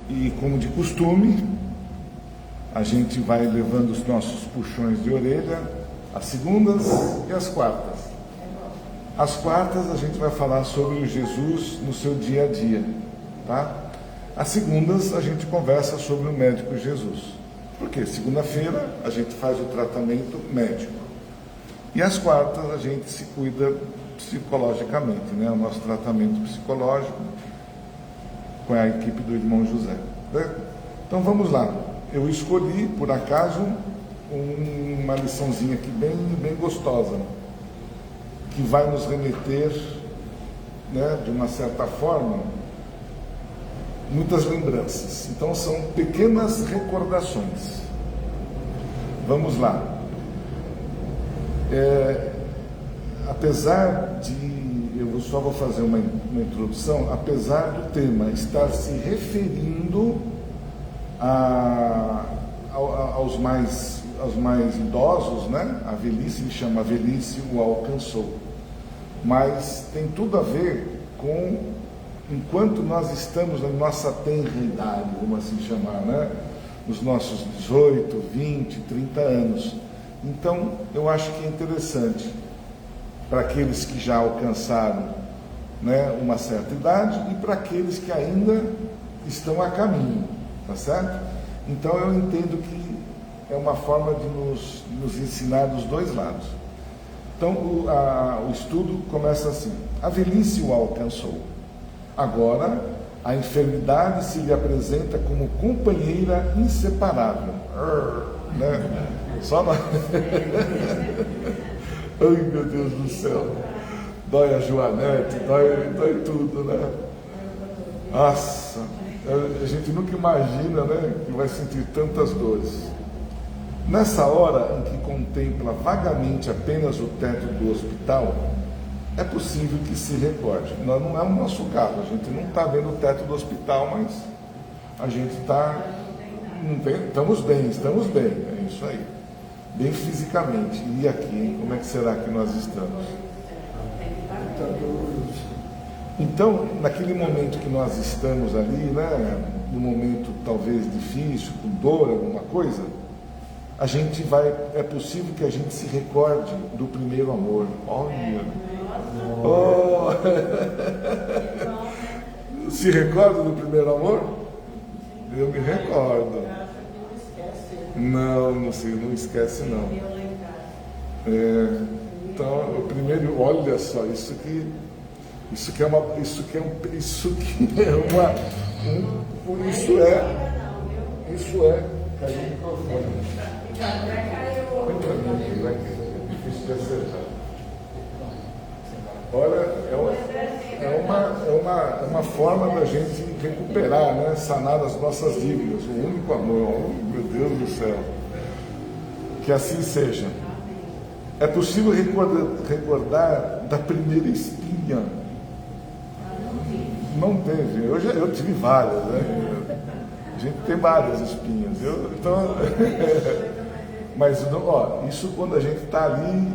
E como de costume, a gente vai levando os nossos puxões de orelha às segundas e às quartas. Às quartas a gente vai falar sobre o Jesus no seu dia a dia, tá? Às segundas a gente conversa sobre o médico Jesus. Por quê? Segunda-feira a gente faz o tratamento médico. E às quartas a gente se cuida psicologicamente, né? O nosso tratamento psicológico com a equipe do irmão José, né? Então vamos lá. Eu escolhi, por acaso, uma liçãozinha aqui bem gostosa, que vai nos remeter, né, de uma certa forma, muitas lembranças. Então são pequenas recordações. Vamos lá. Apesar de, eu só vou fazer uma introdução, apesar do tema estar se referindo aos mais idosos, né? A velhice, ele chama, a velhice o alcançou. Mas tem tudo a ver com enquanto nós estamos na nossa tenra idade, vamos assim chamar, né? Nos nossos 18, 20, 30 anos. Então, eu acho que é interessante para aqueles que já alcançaram, né, uma certa idade e para aqueles que ainda estão a caminho, tá certo? Então, eu entendo que é uma forma de nos ensinar dos dois lados. Então, o estudo começa assim: a velhice o alcançou. Agora, a enfermidade se lhe apresenta como companheira inseparável. Né? Só nós. Ai, meu Deus do céu. Dói a Joanete, dói tudo, né? Nossa, a gente nunca imagina, né, que vai sentir tantas dores. Nessa hora em que contempla vagamente apenas o teto do hospital, é possível que se recorde. Não é o nosso caso, a gente não está vendo o teto do hospital, mas a gente está... Estamos bem, é isso aí. Bem fisicamente. E aqui, hein? Como é que será que nós estamos? Então, naquele momento que nós estamos ali, né, num momento talvez difícil, com dor, alguma coisa, a gente vai, é possível que a gente se recorde do primeiro amor. Olha! Oh. Se recorda do primeiro amor? Eu me recordo. Não sei, não esquece não. Então, o primeiro, olha só, isso é, caiu o microfone. Vai que é difícil de acertar. Olha, é uma forma da gente recuperar, né, sanar as nossas dívidas, o único amor. Oh, meu Deus do céu. Que assim seja. É possível recordar da primeira espinha. Não teve, eu tive várias, né? A gente tem várias espinhas. Mas, ó, isso quando a gente está ali,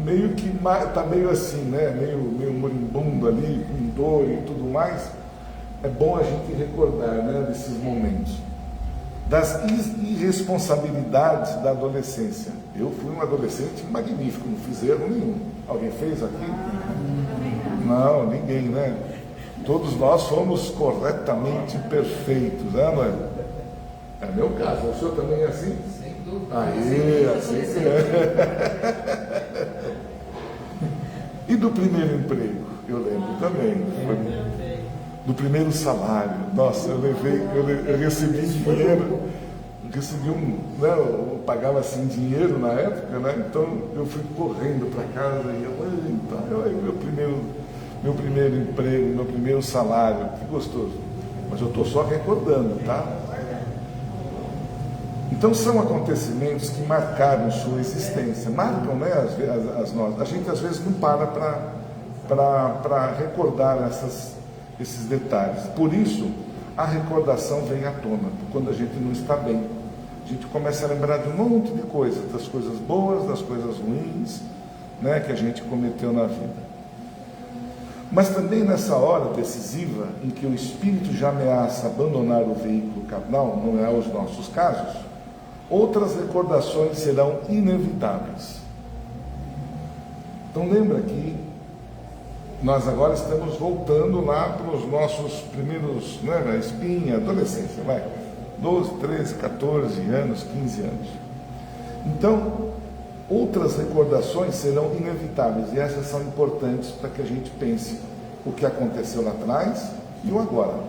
meio que está meio assim, né? Meio moribundo ali, com dor e tudo mais, é bom a gente recordar, né, desses momentos. Das irresponsabilidades da adolescência. Eu fui um adolescente magnífico, não fiz erro nenhum. Alguém fez aqui? Não, ninguém, né? Todos nós fomos corretamente perfeitos, né, não é? É meu caso, o senhor também é assim? Sem dúvida. Aí, assim que é. E do primeiro emprego? Eu lembro também. Do primeiro salário. Nossa, eu recebi dinheiro, né, eu pagava assim dinheiro na época, né? Então eu fui correndo para casa e meu primeiro emprego, meu primeiro salário, que gostoso. Mas eu estou só recordando, tá? Então são acontecimentos que marcaram sua existência, marcam, né, as nossas. A gente às vezes não para recordar esses detalhes. Por isso, a recordação vem à tona, quando a gente não está bem. A gente começa a lembrar de um monte de coisas, das coisas boas, das coisas ruins, né, que a gente cometeu na vida. Mas também nessa hora decisiva, em que o espírito já ameaça abandonar o veículo carnal, não é os nossos casos, outras recordações serão inevitáveis. Então lembra que nós agora estamos voltando lá para os nossos primeiros, né, espinha, adolescência, 12, 13, 14 anos, 15 anos. Então, outras recordações serão inevitáveis, e essas são importantes para que a gente pense o que aconteceu lá atrás e o agora.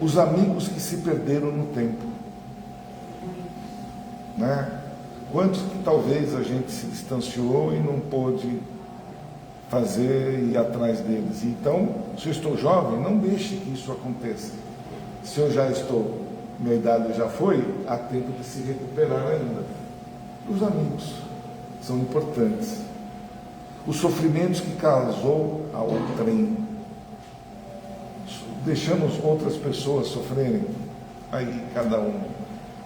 Os amigos que se perderam no tempo, né? Quantos que talvez a gente se distanciou e não pôde fazer e ir atrás deles. Então, se eu estou jovem, não deixe que isso aconteça. Se eu já estou, minha idade já foi, há tempo de se recuperar ainda. Os amigos são importantes. Os sofrimentos que causou a outrem. Deixamos outras pessoas sofrerem, aí cada um.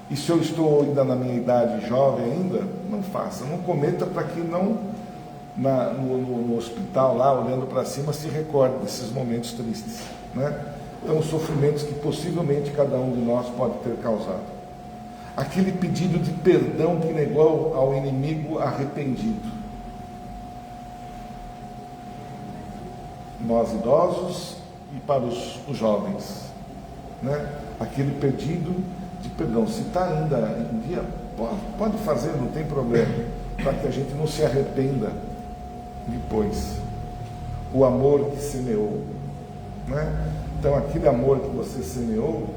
E se eu estou ainda na minha idade jovem ainda, não faça, não cometa, para que não no hospital lá, olhando para cima, se recorde desses momentos tristes, né? Então, os sofrimentos que possivelmente cada um de nós pode ter causado. Aquele pedido de perdão que negou ao inimigo arrependido. Nós idosos e para os jovens, né? Aquele pedido de perdão. Se está ainda em dia, pode fazer, não tem problema, para que a gente não se arrependa depois. O amor que semeou, né? Então, aquele amor que você semeou,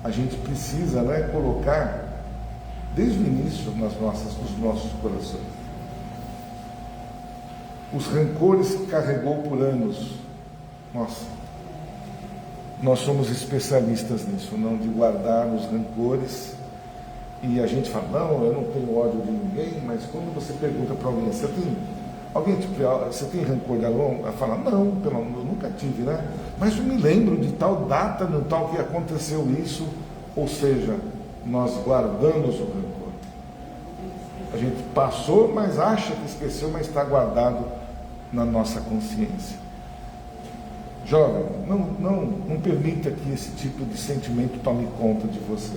a gente precisa, né, colocar desde o início nos nossos corações. Os rancores que carregou por anos. Nossa, nós somos especialistas nisso, não de guardar os rancores. E a gente fala, não, eu não tenho ódio de ninguém, mas quando você pergunta para alguém, você tem rancor de alguém? Ela fala, não, eu nunca tive, né? Mas eu me lembro de tal data, no tal que aconteceu isso. Ou seja, nós guardamos o rancor. A gente passou, mas acha que esqueceu, mas está guardado na nossa consciência. Jovem, não permita que esse tipo de sentimento tome conta de você.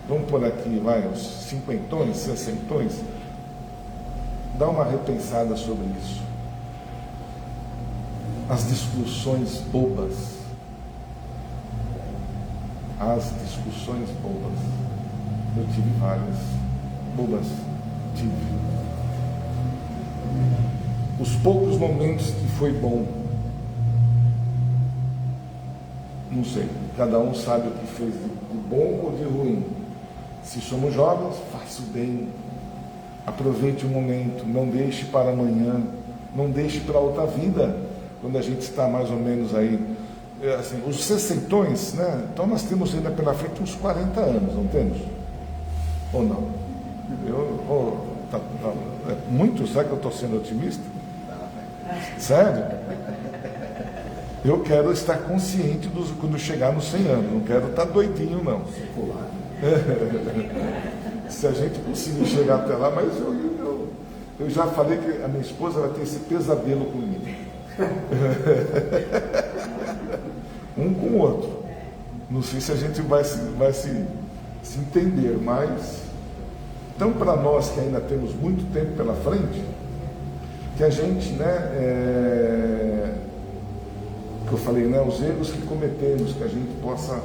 Vamos por aqui, os cinquentões, sessentões. Dá uma repensada sobre isso. As discussões bobas. As discussões bobas. Eu tive várias. Bobas. Tive. Os poucos momentos que foi bom. Não sei. Cada um sabe o que fez de bom ou de ruim. Se somos jovens, faça o bem. Aproveite o momento, não deixe para amanhã, não deixe para outra vida, quando a gente está mais ou menos aí, assim, os sessentões, né? Então nós temos ainda pela frente uns 40 anos, não temos? Ou não? É muito? Será que eu estou sendo otimista? Sério? Eu quero estar consciente quando chegar nos 100 anos, não quero estar doidinho, não. Se a gente conseguir chegar até lá, mas eu já falei que a minha esposa vai ter esse pesadelo comigo. Um com o outro. Não sei se a gente vai se entender, mas... Então, para nós que ainda temos muito tempo pela frente, que a gente, né, que eu falei, né, os erros que cometemos, que a gente possa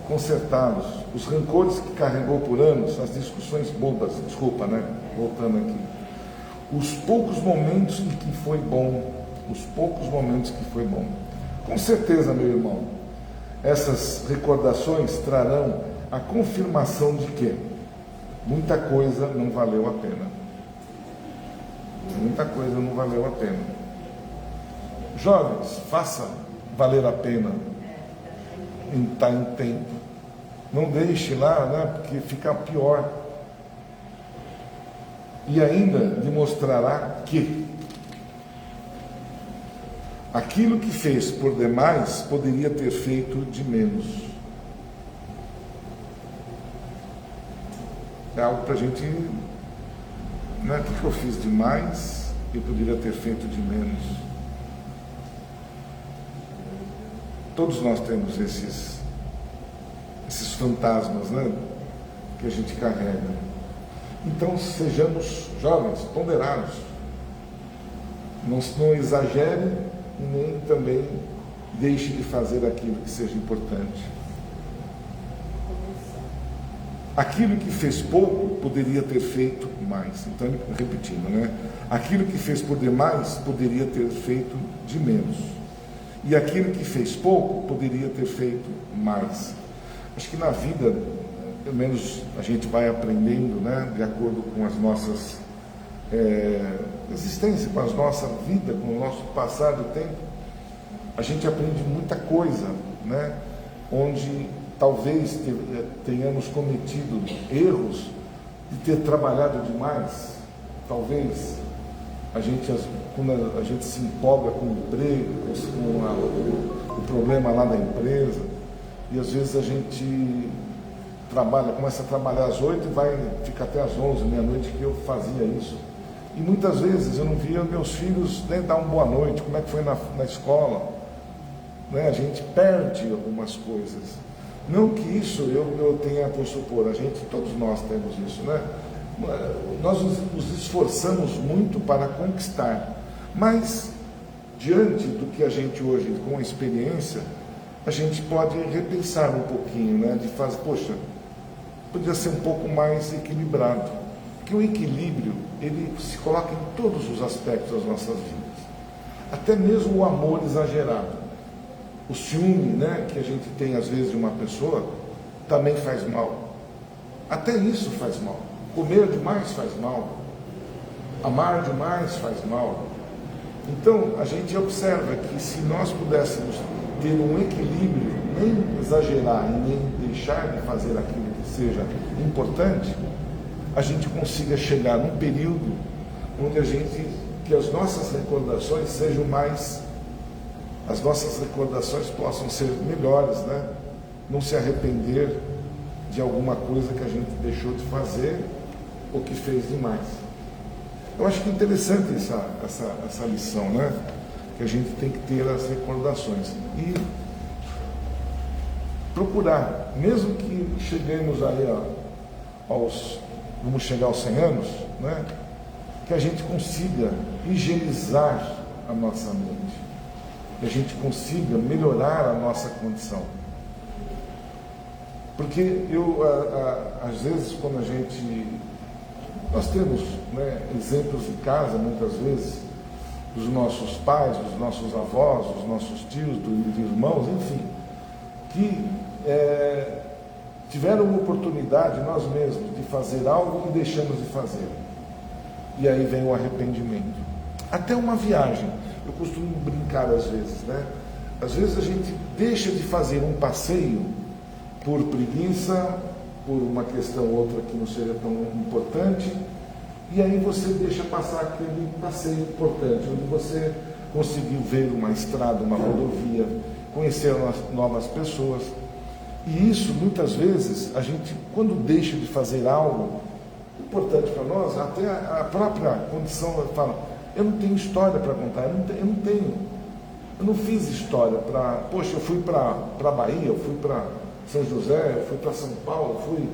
consertá-los, os rancores que carregou por anos, as discussões bobas, desculpa, né? Voltando aqui. Os poucos momentos em que foi bom, os poucos momentos que foi bom. Com certeza, meu irmão, essas recordações trarão a confirmação de que muita coisa não valeu a pena. Muita coisa não valeu a pena. Jovens, faça valer a pena estar em tempo. Não deixe lá, né, porque fica pior. E ainda demonstrará que aquilo que fez por demais poderia ter feito de menos. É algo para a gente, né, o que eu fiz demais eu poderia ter feito de menos. Todos nós temos esses fantasmas, né, que a gente carrega. Então sejamos jovens, ponderados. Não exagere e nem também deixe de fazer aquilo que seja importante. Aquilo que fez pouco poderia ter feito mais. Então, repetindo, né? Aquilo que fez por demais poderia ter feito de menos. E aquilo que fez pouco poderia ter feito mais. Acho que na vida, pelo menos a gente vai aprendendo, né? De acordo com as nossas existências, com a nossa vida, com o nosso passar do tempo, a gente aprende muita coisa, né? Onde talvez tenhamos cometido erros de ter trabalhado demais. Talvez quando a gente se empolga com o emprego, com o problema lá da empresa, e às vezes a gente começa a trabalhar às 8 e vai ficar até às 11, meia-noite, que eu fazia isso. E muitas vezes eu não via meus filhos nem dar uma boa noite, como é que foi na escola. Né? A gente perde algumas coisas. Não que isso eu tenha por supor, todos nós temos isso, né? Nós nos esforçamos muito para conquistar, mas diante do que a gente hoje, com a experiência, a gente pode repensar um pouquinho, né? De fazer, poxa, podia ser um pouco mais equilibrado, porque o equilíbrio, ele se coloca em todos os aspectos das nossas vidas, até mesmo o amor exagerado. O ciúme, né, que a gente tem às vezes de uma pessoa, também faz mal. Até isso faz mal. Comer demais faz mal. Amar demais faz mal. Então, a gente observa que se nós pudéssemos ter um equilíbrio, nem exagerar e nem deixar de fazer aquilo que seja importante, a gente consiga chegar num período onde que as nossas recordações sejam mais... As nossas recordações possam ser melhores, né? Não se arrepender de alguma coisa que a gente deixou de fazer ou que fez demais. Eu acho que é interessante essa lição, né? Que a gente tem que ter as recordações e procurar, mesmo que cheguemos aí vamos chegar aos 100 anos, né? Que a gente consiga higienizar a nossa mente, que a gente consiga melhorar a nossa condição. Porque às vezes, quando nós temos, né, exemplos em casa, muitas vezes, dos nossos pais, dos nossos avós, dos nossos tios, dos irmãos, enfim, que tiveram uma oportunidade, nós mesmos, de fazer algo e deixamos de fazer. E aí vem o arrependimento. Até uma viagem. Eu costumo brincar às vezes, né? Às vezes a gente deixa de fazer um passeio por preguiça, por uma questão ou outra que não seja tão importante, e aí você deixa passar aquele passeio importante, onde você conseguiu ver uma estrada, uma rodovia, conhecer novas pessoas. E isso, muitas vezes, a gente, quando deixa de fazer algo importante para nós, até a própria condição fala, eu não tenho história para contar, eu não fiz história poxa, eu fui para Bahia, eu fui para São José, eu fui para São Paulo, fui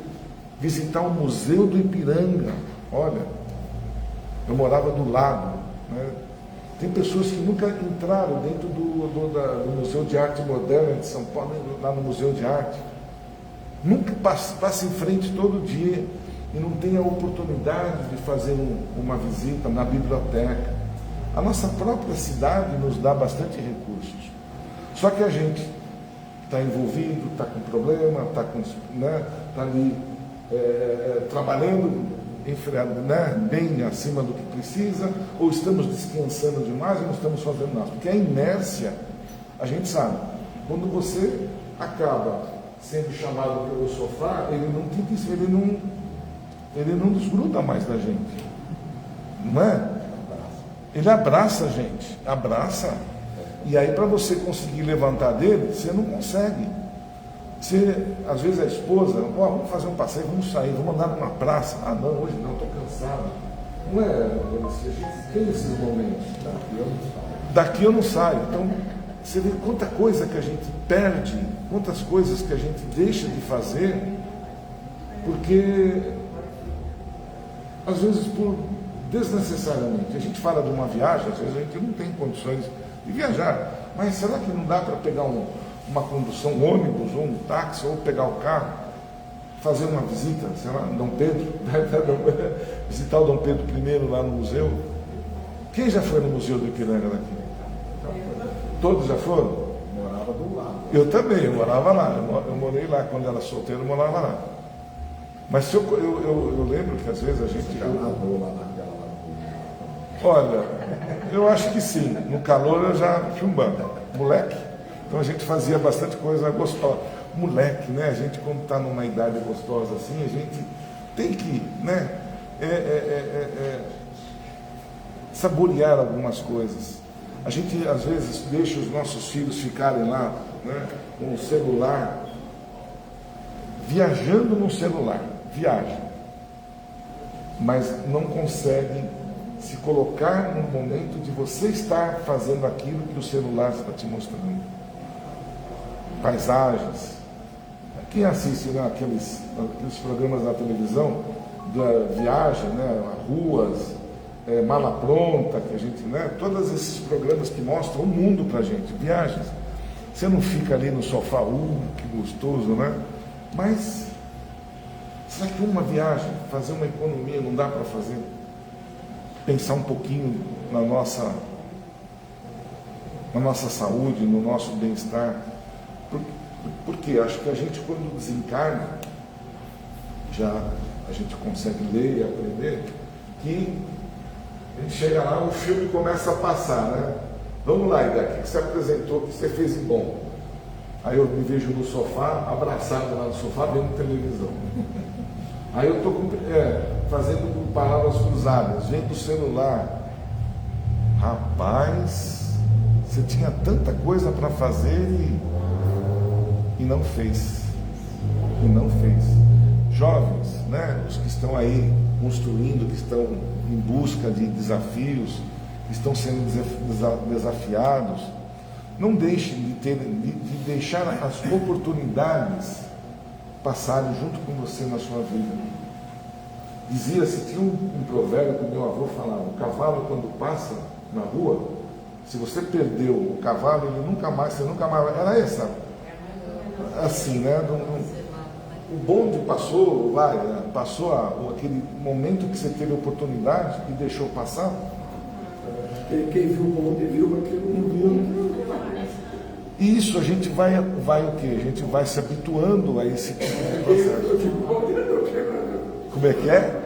visitar o Museu do Ipiranga, olha, eu morava do lado, né? Tem pessoas que nunca entraram dentro do Museu de Arte Moderna de São Paulo, lá no Museu de Arte, nunca passa em frente todo dia, e não tem a oportunidade de fazer uma visita na biblioteca. A nossa própria cidade nos dá bastante recursos. Só que a gente está envolvido, está com problema, está ali trabalhando bem acima do que precisa, ou estamos descansando demais e não estamos fazendo nada. Porque a inércia, a gente sabe, quando você acaba sendo chamado pelo sofá, ele não desgruda mais da gente, não é? Ele abraça a gente, e aí para você conseguir levantar dele, você não consegue. Às vezes a esposa, vamos fazer um passeio, vamos sair, vamos andar numa praça. Ah não, hoje não, estou cansado. Não é? A gente tem esses momentos. Daqui eu não saio. Então, você vê quanta coisa que a gente perde, quantas coisas que a gente deixa de fazer, porque, às vezes, desnecessariamente. A gente fala de uma viagem, às vezes a gente não tem condições de viajar. Mas será que não dá para pegar uma condução, um ônibus, ou um táxi, ou pegar o carro, fazer uma visita, sei lá, Dom Pedro, visitar o Dom Pedro I lá no museu? Quem já foi no Museu do Ipiranga daqui? Todos já foram? Morava do lado. Eu também, eu morava lá. Eu morei lá, quando era solteiro, eu morava lá. Mas se eu lembro que às vezes a gente... Já nadou lá naquela lagoa. Olha, eu acho que sim. No calor eu já chumbando. Moleque. Então a gente fazia bastante coisa gostosa. Moleque, né? A gente, quando está numa idade gostosa assim, a gente tem que, né? Saborear algumas coisas. A gente, às vezes, deixa os nossos filhos ficarem lá, né, com o celular, viajando no celular, viajam, mas não conseguem se colocar no momento de você estar fazendo aquilo que o celular está te mostrando. Paisagens. Quem assiste, né, aqueles programas na televisão, da viagem, né, ruas, Mala Pronta, que a gente, né, todos esses programas que mostram o mundo pra gente, viagens. Você não fica ali no sofá, que gostoso, né? Mas será que uma viagem, fazer uma economia, não dá para fazer? Pensar um pouquinho na nossa saúde, no nosso bem-estar. Porque acho que a gente, quando desencarna, já a gente consegue ler e aprender que a gente chega lá, o filme começa a passar, né? Vamos lá, Ida, o que você apresentou, o que você fez de bom? Aí eu me vejo no sofá, abraçado lá no sofá, vendo televisão. Aí eu estou fazendo palavras cruzadas, vendo o celular. Rapaz, você tinha tanta coisa para fazer e não fez. E não fez. Jovens, né? Os que estão aí construindo, que estão em busca de desafios, que estão sendo desafiados, não deixem de deixar as oportunidades passarem junto com você na sua vida. Dizia-se, tinha um provérbio que meu avô falava: o cavalo, quando passa na rua, se você perdeu o cavalo, você nunca mais. Era essa, assim, né? O bonde passou, aquele momento que você teve oportunidade e deixou passar. Quem viu o bonde viu, mas quem não viu. E isso a gente vai o quê? A gente vai se habituando a esse tipo de processo. Como é que é?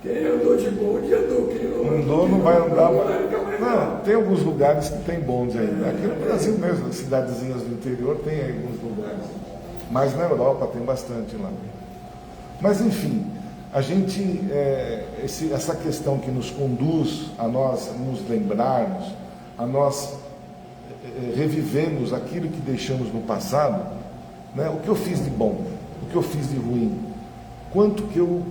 Quem andou de bonde andou, quem não andou não vai andar mais. Não, tem alguns lugares que tem bonde ainda. Aqui no Brasil mesmo, as cidadezinhas do interior tem alguns lugares. Mas na Europa tem bastante lá. Mas enfim, a gente, essa questão que nos conduz a nós nos lembrarmos, a nós revivemos aquilo que deixamos no passado, né? O que eu fiz de bom, o que eu fiz de ruim, quanto que eu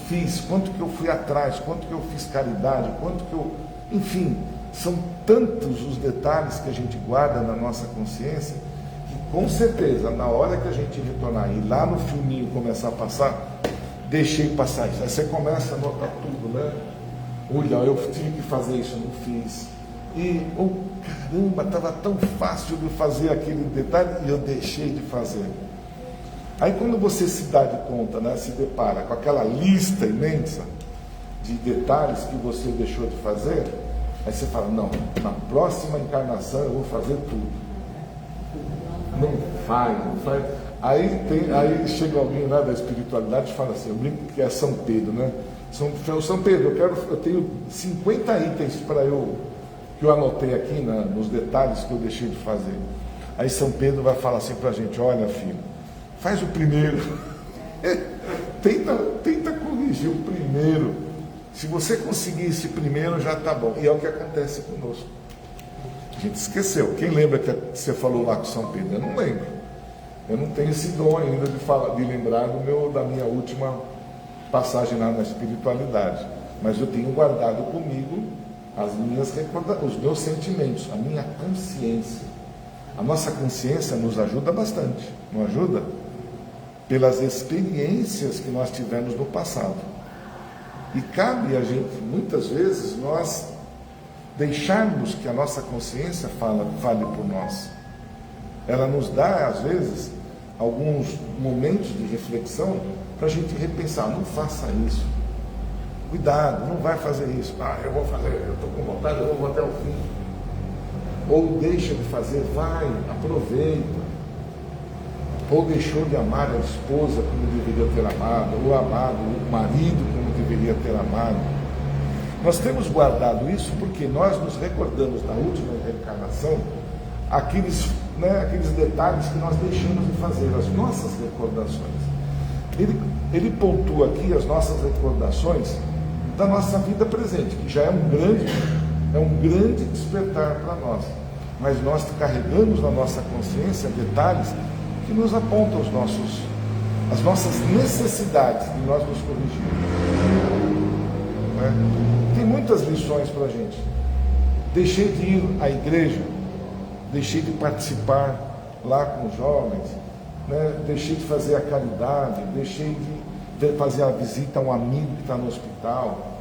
fiz, quanto que eu fui atrás, quanto que eu fiz caridade, quanto que eu... Enfim, são tantos os detalhes que a gente guarda na nossa consciência, que com certeza, na hora que a gente retornar e lá no filminho começar a passar, deixei passar isso. Aí você começa a notar tudo, né? Olha, eu tive que fazer isso, eu não fiz. E, caramba, estava tão fácil de fazer aquele detalhe e eu deixei de fazer. Aí quando você se dá de conta, né, se depara com aquela lista imensa de detalhes que você deixou de fazer, aí você fala, não, na próxima encarnação eu vou fazer tudo. Não faz. Aí chega alguém lá da espiritualidade e fala assim, eu brinco que é São Pedro, né? São Pedro, eu tenho 50 itens que eu anotei aqui nos detalhes que eu deixei de fazer. Aí São Pedro vai falar assim pra gente, olha filho, faz o primeiro. tenta corrigir o primeiro. Se você conseguir esse primeiro, já está bom. E é o que acontece conosco. A gente esqueceu. Quem lembra que você falou lá com São Pedro? Eu não lembro. Eu não tenho esse dom ainda de lembrar da minha última passagem lá na espiritualidade, mas eu tenho guardado comigo os meus sentimentos, a minha consciência. A nossa consciência nos ajuda bastante, não ajuda? Pelas experiências que nós tivemos no passado. E cabe a gente, muitas vezes, nós deixarmos que a nossa consciência fale por nós. Ela nos dá, às vezes, alguns momentos de reflexão para a gente repensar. Não faça isso. Cuidado, não vai fazer isso. Eu vou fazer, eu estou com vontade, eu vou até o fim. Ou deixa de fazer, vai, aproveita. Ou deixou de amar a esposa como deveria ter amado, ou amado o marido como deveria ter amado. Nós temos guardado isso porque nós nos recordamos da última reencarnação aqueles detalhes que nós deixamos de fazer, as nossas recordações. Ele pontua aqui as nossas recordações da nossa vida presente, que já é um grande despertar para nós. Mas nós carregamos na nossa consciência detalhes que nos apontam as nossas necessidades de nós nos corrigirmos. Tem muitas lições para a gente. Deixei de ir à igreja, deixei de participar lá com os jovens, deixei de fazer a caridade, deixei de fazer a visita a um amigo que está no hospital.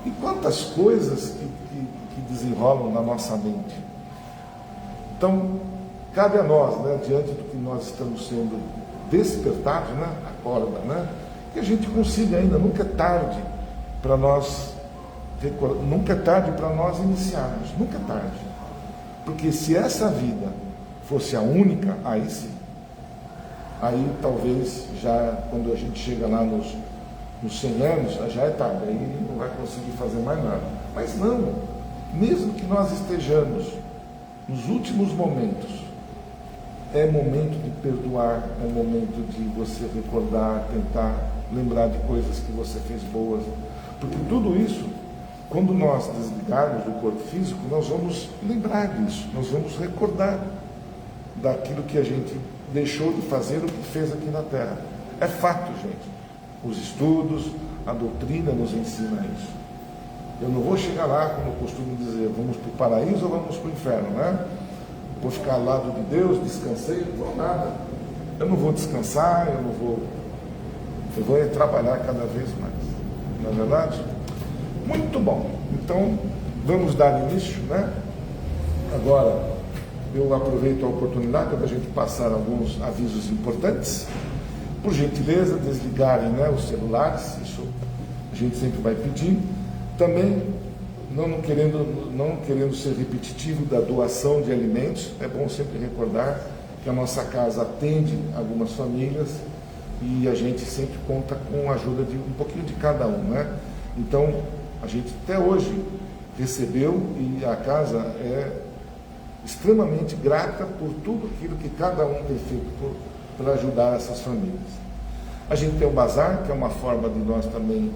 E quantas coisas que desenrolam na nossa mente. Então, cabe a nós, diante do que nós estamos sendo despertados, acorda, que a gente consiga ainda, nunca é tarde para nós iniciarmos, nunca é tarde. Porque se essa vida fosse a única, aí sim. Aí talvez já, quando a gente chega lá nos 100 anos, já é tarde, aí não vai conseguir fazer mais nada. Mas não, mesmo que nós estejamos nos últimos momentos, é momento de perdoar, é momento de você recordar, tentar lembrar de coisas que você fez boas. Porque tudo isso, quando nós desligarmos do corpo físico, nós vamos lembrar disso, nós vamos recordar daquilo que a gente deixou de fazer, o que fez aqui na Terra. É fato, gente. Os estudos, a doutrina nos ensina isso. Eu não vou chegar lá, como eu costumo dizer, vamos para o paraíso ou vamos para o inferno, Vou ficar ao lado de Deus, descansei, não vou nada. Eu não vou descansar, eu vou trabalhar cada vez mais. Não é verdade? Muito bom. Então, vamos dar início, Agora, eu aproveito a oportunidade para a gente passar alguns avisos importantes. Por gentileza, desligarem os celulares, isso a gente sempre vai pedir. Também, não querendo ser repetitivo da doação de alimentos, é bom sempre recordar que a nossa casa atende algumas famílias e a gente sempre conta com a ajuda de um pouquinho de cada um, Então, a gente até hoje recebeu e a casa é extremamente grata por tudo aquilo que cada um tem feito para ajudar essas famílias. A gente tem o bazar, que é uma forma de nós também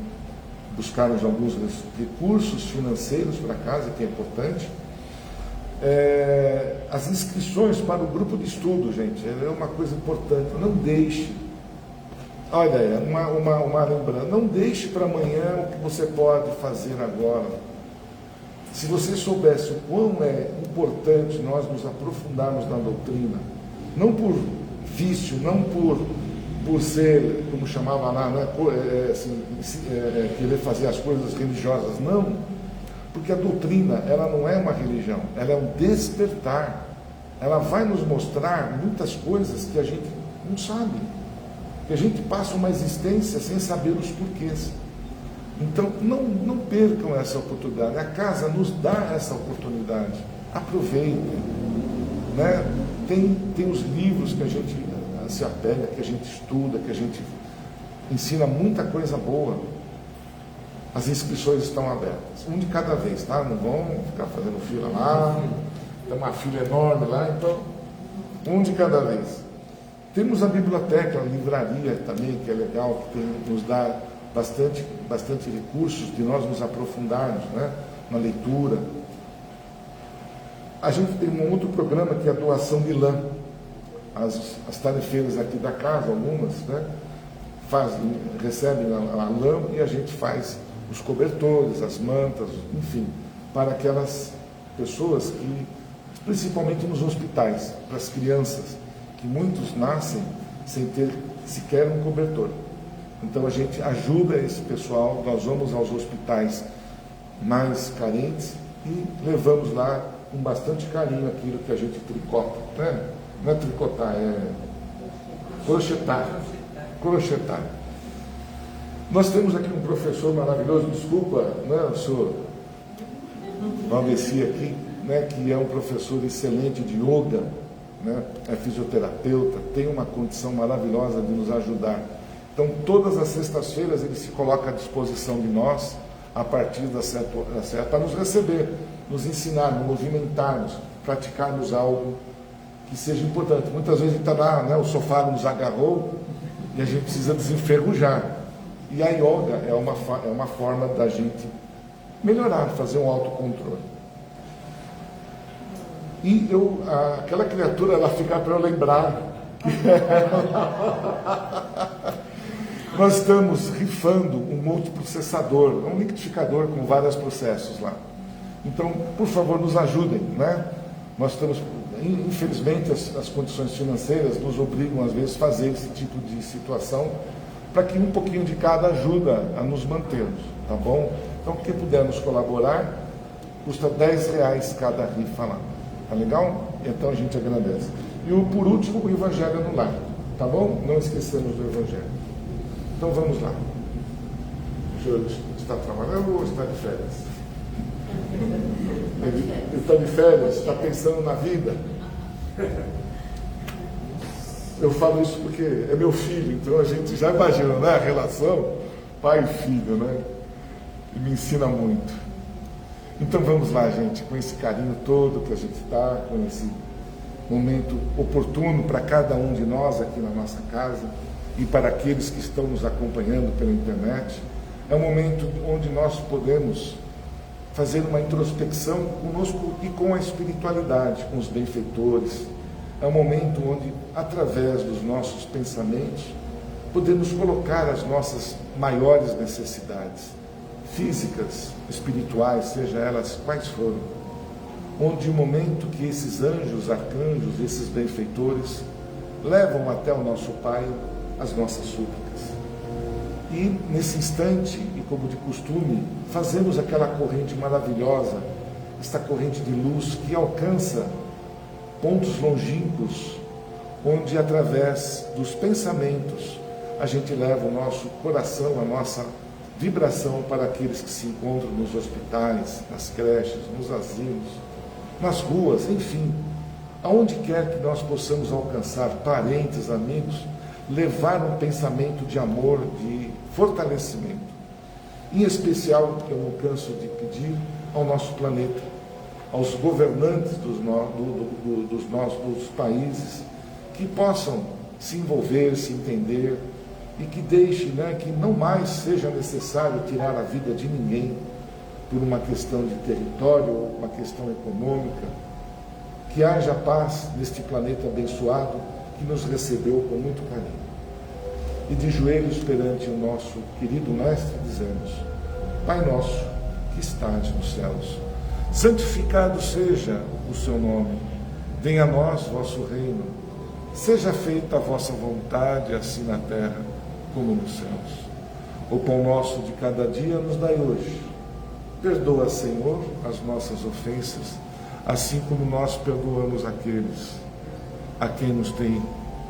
buscarmos alguns recursos financeiros para a casa, que é importante. As inscrições para o grupo de estudo, gente, é uma coisa importante. Não deixe, olha, uma lembrança, não deixe para amanhã o que você pode fazer agora. Se você soubesse o quão é importante nós nos aprofundarmos na doutrina, não por vício, não por ser, como chamava lá, querer fazer as coisas religiosas, não, porque a doutrina, ela não é uma religião, ela é um despertar, ela vai nos mostrar muitas coisas que a gente não sabe, que a gente passa uma existência sem saber os porquês. Então, não percam essa oportunidade, a casa nos dá essa oportunidade, aproveitem, Tem os livros que a gente se apega, que a gente estuda, que a gente ensina muita coisa boa. As inscrições estão abertas, um de cada vez, Não vão ficar fazendo fila lá, tem uma fila enorme lá, então, um de cada vez. Temos a biblioteca, a livraria também, que é legal, que nos dá bastante recursos de nós nos aprofundarmos, na leitura. A gente tem um outro programa que é a doação de lã. As tarefeiras aqui da casa, algumas, recebem a lã e a gente faz os cobertores, as mantas, enfim, para aquelas pessoas que, principalmente nos hospitais, para as crianças, que muitos nascem sem ter sequer um cobertor. Então a gente ajuda esse pessoal, nós vamos aos hospitais mais carentes e levamos lá com bastante carinho aquilo que a gente tricota, né? Não é tricotar, é crochetar. Nós temos aqui um professor maravilhoso, desculpa, né, o senhor Valdeci aqui, né, que é um professor excelente de yoga, né, é fisioterapeuta, tem uma condição maravilhosa de nos ajudar. Então, todas as sextas-feiras ele se coloca à disposição de nós, a partir da certa para nos receber, nos ensinar, nos movimentarmos, praticarmos algo que seja importante. Muitas vezes a gente está lá, né, o sofá nos agarrou e a gente precisa desenferrujar. E a yoga é uma forma da gente melhorar, fazer um autocontrole. E aquela criatura, ela fica para eu lembrar. Nós estamos rifando um multiprocessador, um liquidificador com vários processos lá. Então, por favor, nos ajudem, né? Nós estamos, infelizmente, as condições financeiras nos obrigam, às vezes, a fazer esse tipo de situação, para que um pouquinho de cada ajuda a nos mantermos, tá bom? Então, quem puder nos colaborar, custa R$10 cada rifa lá, tá legal? Então a gente agradece. E por último, o Evangelho no Lar, tá bom? Não esquecemos do Evangelho. Então vamos lá. O senhor está trabalhando ou está de férias? Ele está de férias, está pensando na vida. Eu falo isso porque é meu filho, então a gente já imagina, né, a relação pai e filho, né? E me ensina muito. Então vamos lá, gente, com esse carinho todo que a gente está, com esse momento oportuno para cada um de nós aqui na nossa casa e para aqueles que estão nos acompanhando pela internet. É um momento onde nós podemos fazer uma introspecção conosco e com a espiritualidade, com os benfeitores. É um momento onde, através dos nossos pensamentos, podemos colocar as nossas maiores necessidades, físicas, espirituais, seja elas quais forem. Onde o momento que esses anjos, arcanjos, esses benfeitores, levam até o nosso Pai as nossas súplicas. E, nesse instante, e como de costume, fazemos aquela corrente maravilhosa, esta corrente de luz que alcança pontos longínquos, onde através dos pensamentos a gente leva o nosso coração, a nossa vibração para aqueles que se encontram nos hospitais, nas creches, nos asilos, nas ruas, enfim, aonde quer que nós possamos alcançar parentes, amigos, levar um pensamento de amor, de fortalecimento. Em especial, eu não canso de pedir ao nosso planeta, aos governantes dos países, que possam se envolver, se entender e que deixe, né, que não mais seja necessário tirar a vida de ninguém por uma questão de território ou uma questão econômica, que haja paz neste planeta abençoado que nos recebeu com muito carinho. E de joelhos perante o nosso querido Mestre dizemos: Pai nosso que estás nos céus, santificado seja o seu nome, venha a nós vosso reino, seja feita a vossa vontade, assim na terra como nos céus. O pão nosso de cada dia nos dai hoje. Perdoa, Senhor, as nossas ofensas, assim como nós perdoamos aqueles a quem nos tem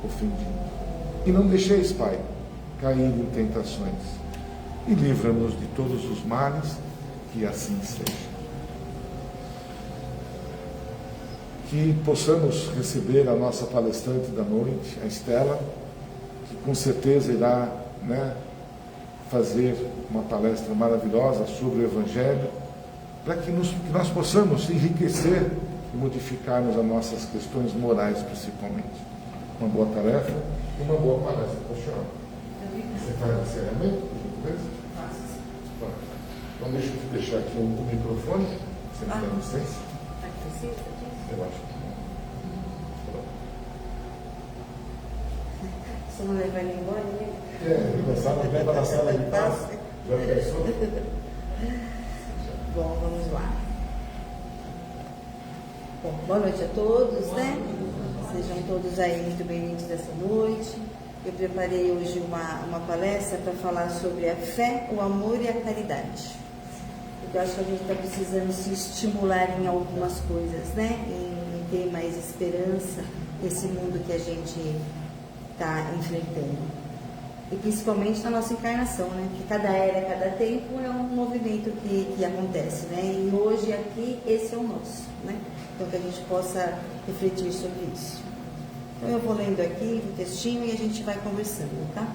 ofendido. E não deixeis, Pai, cair em tentações, e livra-nos de todos os males, que assim seja. Que possamos receber a nossa palestrante da noite, a Estela, que com certeza irá, né, fazer uma palestra maravilhosa sobre o Evangelho, para que nós possamos enriquecer e modificarmos as nossas questões morais, principalmente. Uma boa tarefa e uma boa palestra para o senhor. Você faz encerramento, por gentileza? Faço. Então deixa eu te deixar aqui o microfone, você me dá licença? Precisa disso? Eu acho que não. Você não levar ele embora, né? Leva na sala de paz. Já pensou? Bom, vamos lá. Bom, boa noite a todos, né? Sejam todos aí muito bem-vindos dessa noite. Eu preparei hoje uma palestra para falar sobre a fé, o amor e a caridade. Porque eu acho que a gente está precisando se estimular em algumas coisas, né? Em ter mais esperança nesse mundo que a gente está enfrentando. E principalmente na nossa encarnação, né? Que cada era, cada tempo é um movimento que acontece, né? E hoje aqui, esse é o nosso, né? Então que a gente possa refletir sobre isso. Então eu vou lendo aqui o textinho e a gente vai conversando, tá?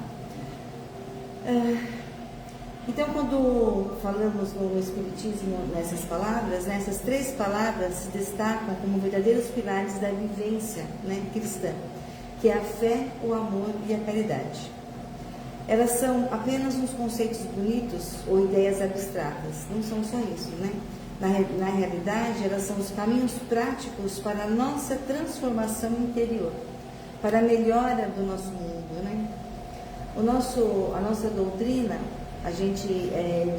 Então quando falamos no Espiritismo nessas palavras, né? Essas 3 palavras se destacam como verdadeiros pilares da vivência, né, cristã, que é a fé, o amor e a caridade. Elas são apenas uns conceitos bonitos ou ideias abstratas, não são só isso, né? Na realidade, elas são os caminhos práticos para a nossa transformação interior, para a melhora do nosso mundo, né? A nossa doutrina, a gente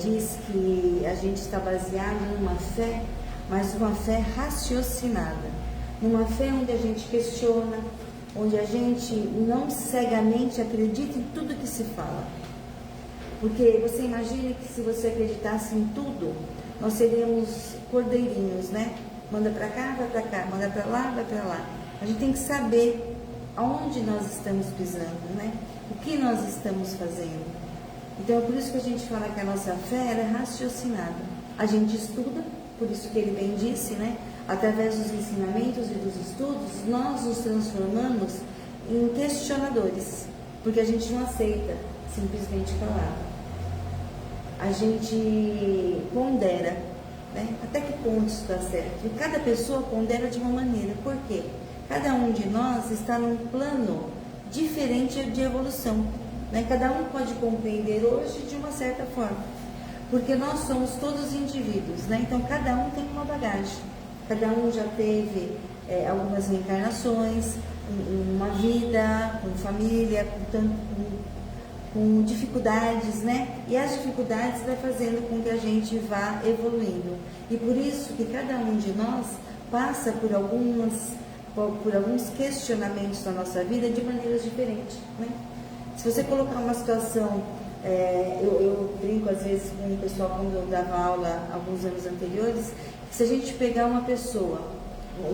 diz que a gente está baseado numa fé, mas uma fé raciocinada, numa fé onde a gente questiona, onde a gente não cegamente acredita em tudo que se fala. Porque você imagina que se você acreditasse em tudo, nós seríamos cordeirinhos, né? Manda para cá, vai para cá, manda para lá, vai para lá. A gente tem que saber aonde nós estamos pisando, né? O que nós estamos fazendo. Então é por isso que a gente fala que a nossa fé é raciocinada. A gente estuda, por isso que ele bem disse, né? Através dos ensinamentos e dos estudos, nós nos transformamos em questionadores, porque a gente não aceita simplesmente falar. A gente pondera, né? Até que ponto isso está certo? E cada pessoa pondera de uma maneira. Por quê? Cada um de nós está num plano diferente de evolução, né? Cada um pode compreender hoje de uma certa forma, porque nós somos todos indivíduos, né? Então cada um tem uma bagagem. Cada um já teve algumas reencarnações, uma vida, com família, com dificuldades, né? E as dificuldades vai fazendo com que a gente vá evoluindo. E por isso que cada um de nós passa por alguns questionamentos na nossa vida de maneiras diferentes, né? Se você colocar uma situação, eu brinco às vezes com o pessoal quando eu dava aula alguns anos anteriores, se a gente pegar uma pessoa,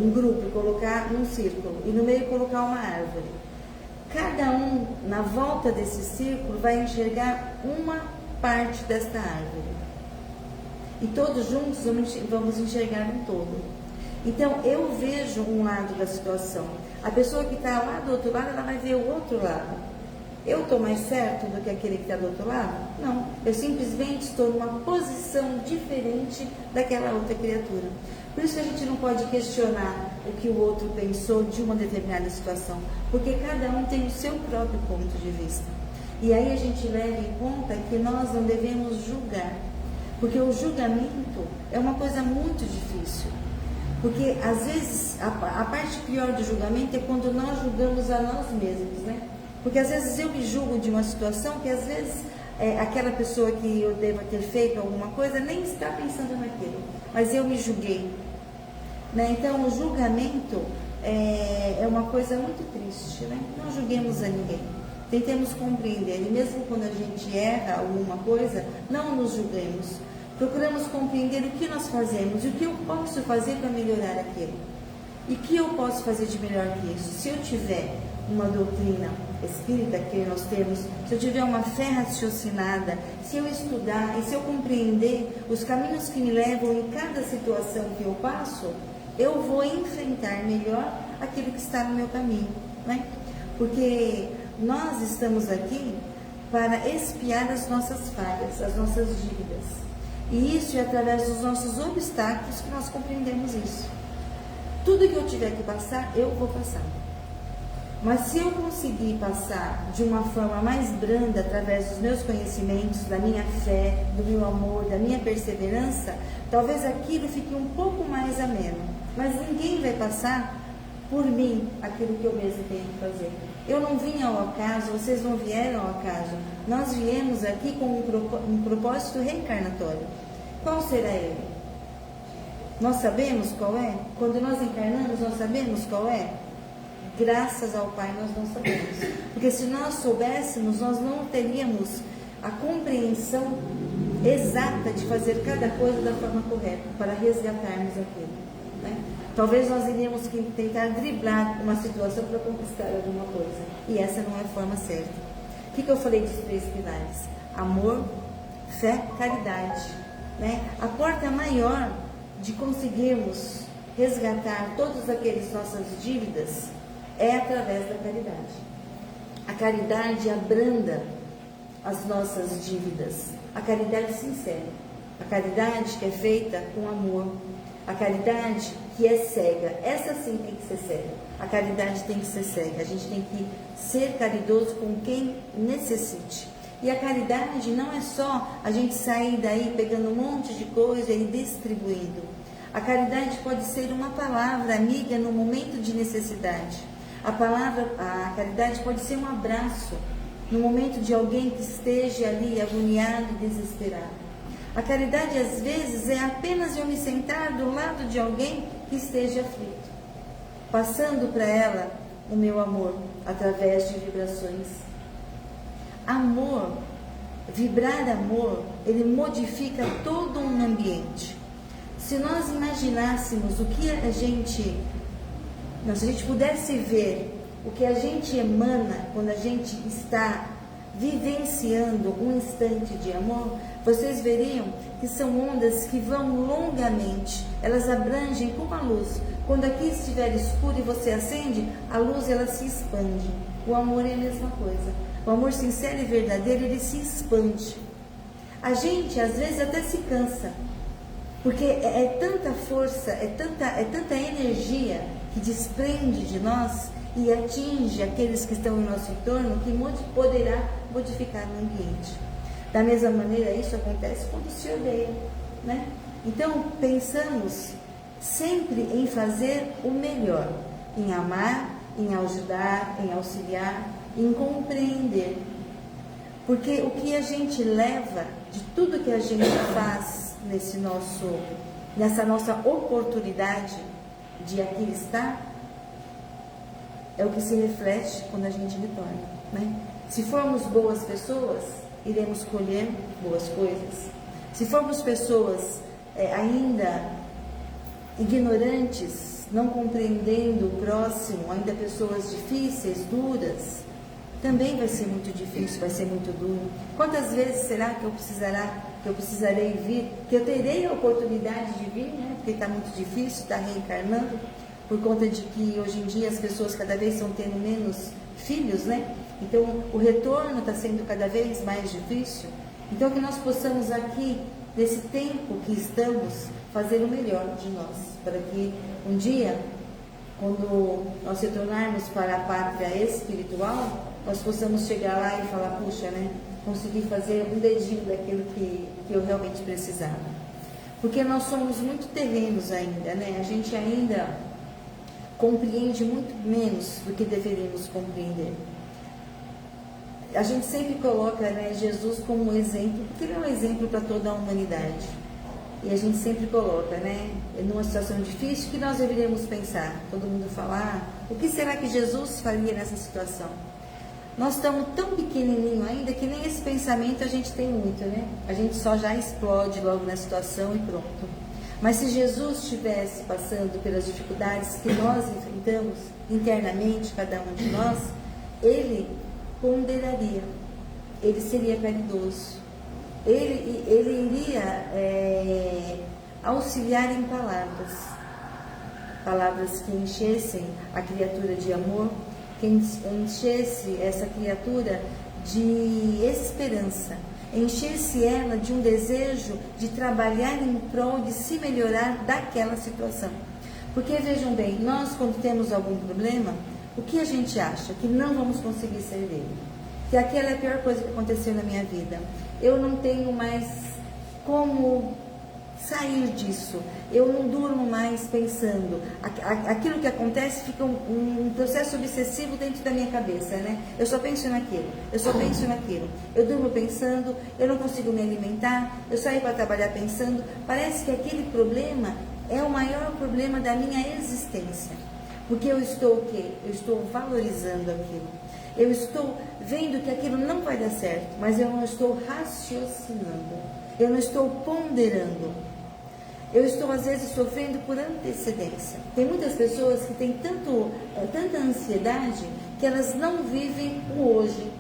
um grupo, colocar num círculo e no meio colocar uma árvore, cada um na volta desse círculo vai enxergar uma parte desta árvore e todos juntos vamos enxergar um todo. Então eu vejo um lado da situação, a pessoa que está lá do outro lado ela vai ver o outro lado. Eu estou mais certo do que aquele que está do outro lado? Não, eu simplesmente estou numa posição diferente daquela outra criatura. Por isso que a gente não pode questionar o que o outro pensou de uma determinada situação, porque cada um tem o seu próprio ponto de vista. E aí a gente leva em conta que nós não devemos julgar, porque o julgamento é uma coisa muito difícil. Porque às vezes a parte pior do julgamento é quando nós julgamos a nós mesmos, né? Porque às vezes eu me julgo de uma situação que às vezes aquela pessoa que eu deva ter feito alguma coisa nem está pensando naquilo, mas eu me julguei, né? Então o julgamento é uma coisa muito triste, né? Não julguemos a ninguém, tentemos compreender, e mesmo quando a gente erra alguma coisa, não nos julguemos, procuramos compreender o que nós fazemos e o que eu posso fazer para melhorar aquilo, e o que eu posso fazer de melhor que isso. Se eu tiver uma doutrina espírita que nós temos, se eu tiver uma fé raciocinada, se eu estudar e se eu compreender os caminhos que me levam em cada situação que eu passo, eu vou enfrentar melhor aquilo que está no meu caminho, né? Porque nós estamos aqui para expiar as nossas falhas, as nossas dívidas. E isso é através dos nossos obstáculos que nós compreendemos isso. Tudo que eu tiver que passar, eu vou passar. Mas se eu conseguir passar de uma forma mais branda, através dos meus conhecimentos, da minha fé, do meu amor, da minha perseverança, talvez aquilo fique um pouco mais ameno. Mas ninguém vai passar por mim aquilo que eu mesmo tenho que fazer. Eu não vim ao acaso, vocês não vieram ao acaso. Nós viemos aqui com um propósito reencarnatório. Qual será ele? Nós sabemos qual é? Quando nós encarnamos, nós sabemos qual é? Graças ao Pai nós não sabemos. Porque se nós soubéssemos, nós não teríamos a compreensão exata de fazer cada coisa da forma correta, para resgatarmos aquilo, né? Talvez nós iríamos tentar driblar uma situação para conquistar alguma coisa, e essa não é a forma certa. O que eu falei dos 3 pilares? Amor, fé, caridade, né? A porta maior de conseguirmos resgatar todas aquelas nossas dívidas é através da caridade. A caridade abranda as nossas dívidas. A caridade sincera, a caridade que é feita com amor, a caridade que é cega, essa sim tem que ser cega. A caridade tem que ser cega, a gente tem que ser caridoso com quem necessite. E a caridade não é só a gente sair daí pegando um monte de coisa e distribuindo. A caridade pode ser uma palavra amiga no momento de necessidade. A caridade pode ser um abraço no momento de alguém que esteja ali agoniado e desesperado. A caridade às vezes é apenas eu me sentar do lado de alguém que esteja aflito, passando para ela o meu amor através de vibrações. Amor, vibrar amor, ele modifica todo um ambiente. Se nós imaginássemos o que a gente, se a gente pudesse ver o que a gente emana quando a gente está vivenciando um instante de amor, vocês veriam que são ondas que vão longamente, elas abrangem como a luz. Quando aqui estiver escuro e você acende, a luz ela se expande. O amor é a mesma coisa. O amor sincero e verdadeiro, ele se expande. A gente às vezes até se cansa, porque é tanta força, é tanta energia que desprende de nós e atinge aqueles que estão em nosso entorno, que poderá modificar o ambiente. Da mesma maneira, isso acontece quando se odeia, né? Então, pensamos sempre em fazer o melhor, em amar, em ajudar, em auxiliar, em compreender. Porque o que a gente leva de tudo que a gente faz nessa nossa oportunidade de aqui estar, é o que se reflete quando a gente retorna, né? Se formos boas pessoas, iremos colher boas coisas. Se formos pessoas ainda ignorantes, não compreendendo o próximo, ainda pessoas difíceis, duras, também vai ser muito difícil, vai ser muito duro. Quantas vezes será que eu precisarei vir, que eu terei a oportunidade de vir, né? Porque está muito difícil, está reencarnando, por conta de que hoje em dia as pessoas cada vez estão tendo menos filhos, né? Então o retorno está sendo cada vez mais difícil. Então que nós possamos aqui, nesse tempo que estamos, fazer o melhor de nós, para que um dia, quando nós retornarmos para a pátria espiritual, nós possamos chegar lá e falar, puxa, né? Consegui fazer um dedinho daquilo que eu realmente precisava. Porque nós somos muito terrenos ainda, né? A gente ainda compreende muito menos do que deveríamos compreender. A gente sempre coloca, né, Jesus como um exemplo, porque ele é um exemplo para toda a humanidade. E a gente sempre coloca, né, numa situação difícil, que nós deveríamos pensar. Todo mundo falar, o que será que Jesus faria nessa situação? Nós estamos tão pequenininho ainda que nem esse pensamento a gente tem muito, né? A gente só já explode logo na situação e pronto. Mas se Jesus estivesse passando pelas dificuldades que nós enfrentamos internamente, cada um de nós, ele ponderaria, ele seria caridoso, ele iria auxiliar em palavras que enchessem a criatura de amor, que enchesse essa criatura de esperança, enchesse ela de um desejo de trabalhar em prol de se melhorar daquela situação. Porque vejam bem, nós quando temos algum problema, o que a gente acha? Que não vamos conseguir sair dele, que aquela é a pior coisa que aconteceu na minha vida, eu não tenho mais como sair disso. Eu não durmo mais pensando. Aquilo que acontece fica um processo obsessivo dentro da minha cabeça, né? Eu só penso naquilo, eu só penso naquilo. Eu durmo pensando, eu não consigo me alimentar, eu saio para trabalhar pensando. Parece que aquele problema é o maior problema da minha existência. Porque eu estou o quê? Eu estou valorizando aquilo. Eu estou vendo que aquilo não vai dar certo, mas eu não estou raciocinando. Eu não estou ponderando. Eu estou, às vezes, sofrendo por antecedência. Tem muitas pessoas que têm tanta ansiedade que elas não vivem o hoje.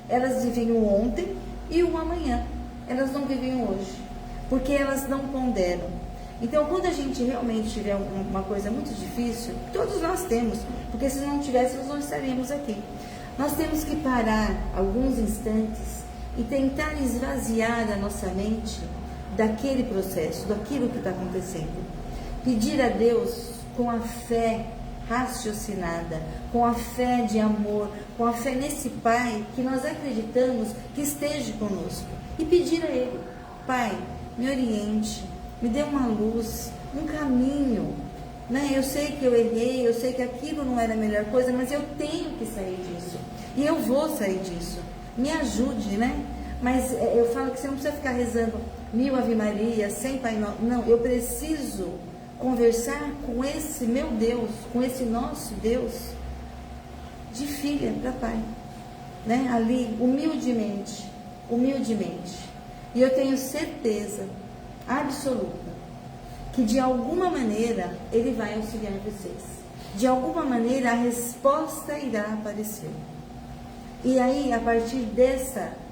Elas vivem o ontem e o amanhã. Elas não vivem o hoje, porque elas não ponderam. Então, quando a gente realmente tiver uma coisa muito difícil, todos nós temos, porque se não tivéssemos, não estaríamos aqui. Nós temos que parar alguns instantes e tentar esvaziar a nossa mente daquele processo, daquilo que está acontecendo. Pedir a Deus com a fé raciocinada, com a fé de amor, com a fé nesse Pai que nós acreditamos que esteja conosco. E pedir a Ele: Pai, me oriente, me dê uma luz, um caminho. Né? Eu sei que eu errei, eu sei que aquilo não era a melhor coisa, mas eu tenho que sair disso. E eu vou sair disso. Me ajude, né? Mas eu falo que você não precisa ficar rezando 1000 Ave Maria, 100 Pai Nosso. Não, eu preciso conversar com esse meu Deus, com esse nosso Deus, de filha para pai. Né? Ali, humildemente, humildemente. E eu tenho certeza absoluta que de alguma maneira Ele vai auxiliar vocês. De alguma maneira a resposta irá aparecer. E aí, a partir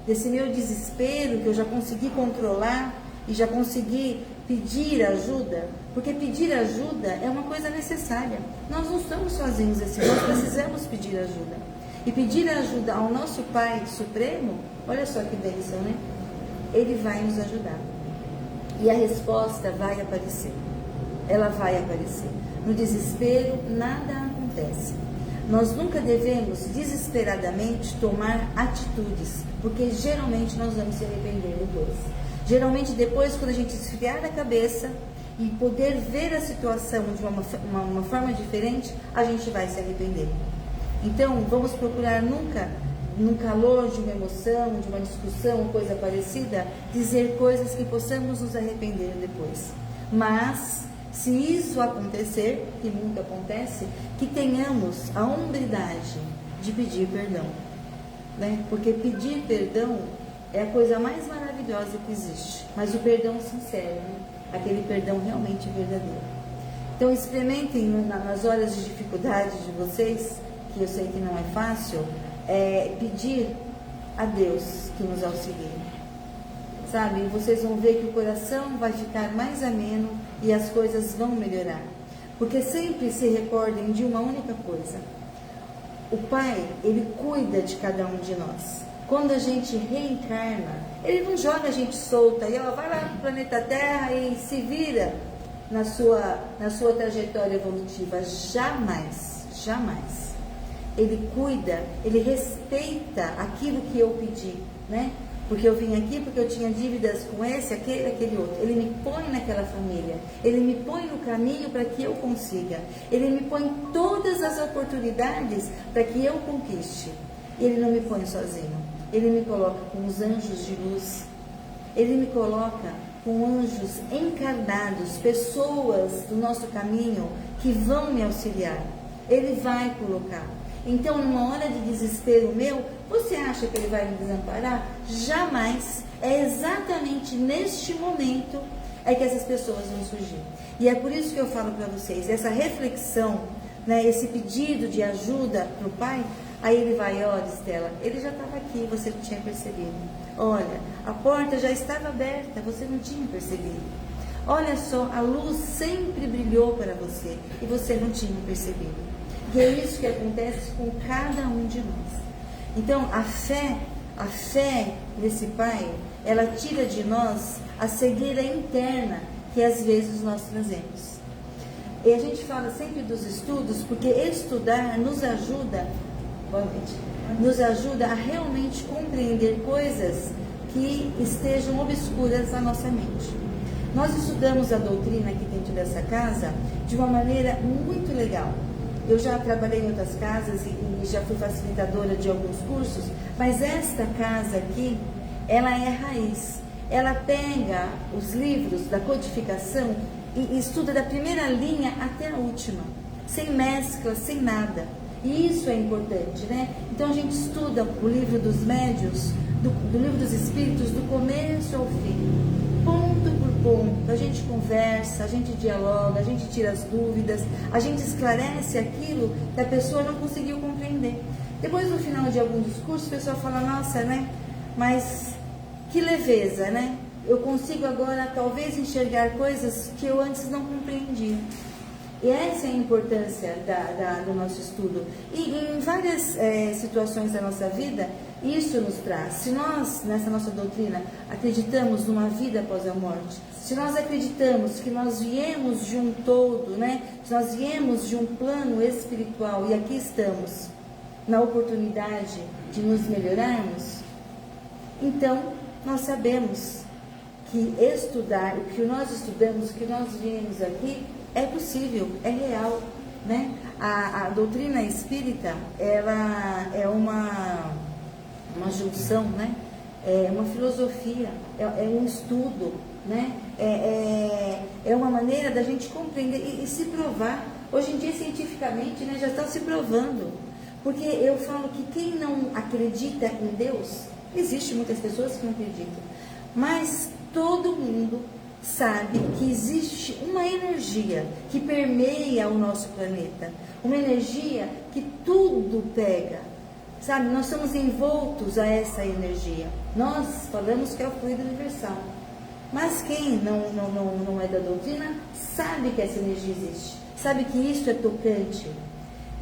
desse meu desespero, que eu já consegui controlar e já consegui pedir ajuda, porque pedir ajuda é uma coisa necessária. Nós não estamos sozinhos assim, nós precisamos pedir ajuda. E pedir ajuda ao nosso Pai Supremo, olha só que bênção, né? Ele vai nos ajudar. E a resposta vai aparecer. Ela vai aparecer. No desespero, nada acontece. Nós nunca devemos desesperadamente tomar atitudes, porque geralmente nós vamos se arrepender depois. Geralmente depois, quando a gente esfriar a cabeça e poder ver a situação de uma forma diferente, a gente vai se arrepender. Então, vamos procurar nunca, no calor de uma emoção, de uma discussão, coisa parecida, dizer coisas que possamos nos arrepender depois. Mas, se isso acontecer, que nunca acontece, que tenhamos a hombridade de pedir perdão. Né? Porque pedir perdão é a coisa mais maravilhosa que existe. Mas o perdão sincero, né? Aquele perdão realmente verdadeiro. Então, experimentem nas horas de dificuldade de vocês, que eu sei que não é fácil, pedir a Deus que nos auxilie. Sabe? Vocês vão ver que o coração vai ficar mais ameno e as coisas vão melhorar. Porque sempre se recordem de uma única coisa. O Pai, Ele cuida de cada um de nós. Quando a gente reencarna, Ele não joga a gente solta e vai lá no planeta Terra e se vira na sua trajetória evolutiva. Jamais, jamais. Ele cuida, Ele respeita aquilo que eu pedi, né? Porque eu vim aqui porque eu tinha dívidas com esse, aquele outro. Ele me põe naquela família. Ele me põe no caminho para que eu consiga. Ele me põe todas as oportunidades para que eu conquiste. Ele não me põe sozinho. Ele me coloca com os anjos de luz. Ele me coloca com anjos encarnados, pessoas do nosso caminho que vão me auxiliar. Ele vai colocar. Então, numa hora de desespero meu, você acha que Ele vai me desamparar? Jamais. É exatamente neste momento que essas pessoas vão surgir. E é por isso que eu falo para vocês, essa reflexão, né, esse pedido de ajuda para o Pai, aí Ele vai: olha, Estela, Ele já estava aqui, você não tinha percebido. Olha, a porta já estava aberta, você não tinha percebido. Olha só, a luz sempre brilhou para você e você não tinha percebido. E é isso que acontece com cada um de nós. Então, a fé nesse Pai, ela tira de nós a cegueira interna que às vezes nós trazemos. E a gente fala sempre dos estudos, porque estudar nos ajuda, nos ajuda a realmente compreender coisas que estejam obscuras na nossa mente. Nós estudamos a doutrina aqui dentro dessa casa de uma maneira muito legal. Eu já trabalhei em outras casas e já fui facilitadora de alguns cursos, mas esta casa aqui, ela é raiz. Ela pega os livros da codificação e estuda da primeira linha até a última, sem mescla, sem nada. E isso é importante, né? Então a gente estuda o livro dos médiuns, do livro dos espíritos, do começo ao fim, ponto por ponto. A gente conversa, a gente dialoga, a gente tira as dúvidas, a gente esclarece aquilo que a pessoa não conseguiu compreender. Depois, no final de algum discurso, a pessoa fala, nossa, né? Mas que leveza, né? Eu consigo agora talvez enxergar coisas que eu antes não compreendia. E essa é a importância do nosso estudo. E em várias situações da nossa vida, isso nos traz. Se nós, nessa nossa doutrina, acreditamos numa vida após a morte, se nós acreditamos que nós viemos de um todo, né? Se nós viemos de um plano espiritual e aqui estamos na oportunidade de nos melhorarmos, então nós sabemos que estudar, o que nós estudamos, o que nós viemos aqui, é possível, é real, né? A doutrina espírita, ela é uma junção, né? É uma filosofia, é um estudo, né? É uma maneira da gente compreender e se provar. Hoje em dia, cientificamente, né, já estão se provando. Porque eu falo que quem não acredita em Deus, existem muitas pessoas que não acreditam, mas todo mundo sabe que existe uma energia que permeia o nosso planeta, uma energia que tudo pega, sabe? Nós somos envoltos a essa energia. Nós falamos que é o fluido universal, mas quem não é da doutrina sabe que essa energia existe, sabe que isso é tocante.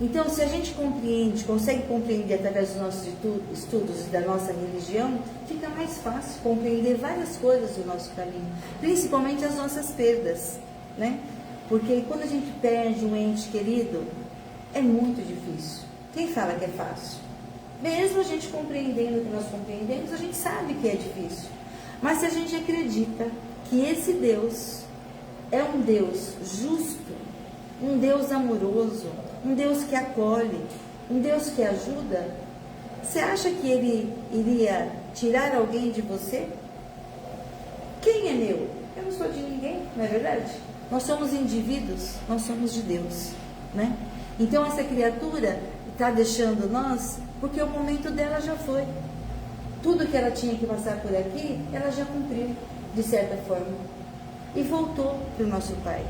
Então, se a gente compreende, consegue compreender através dos nossos estudos e da nossa religião, fica mais fácil compreender várias coisas do nosso caminho, principalmente as nossas perdas, né? Porque quando a gente perde um ente querido, é muito difícil. Quem fala que é fácil? Mesmo a gente compreendendo o que nós compreendemos, a gente sabe que é difícil. Mas se a gente acredita que esse Deus é um Deus justo, um Deus amoroso, um Deus que acolhe, um Deus que ajuda, você acha que Ele iria tirar alguém de você? Quem é meu? Eu não sou de ninguém, não é verdade? Nós somos indivíduos, nós somos de Deus, né? Então essa criatura está deixando nós, porque o momento dela já foi. Tudo que ela tinha que passar por aqui, ela já cumpriu, de certa forma. E voltou para o nosso Pai.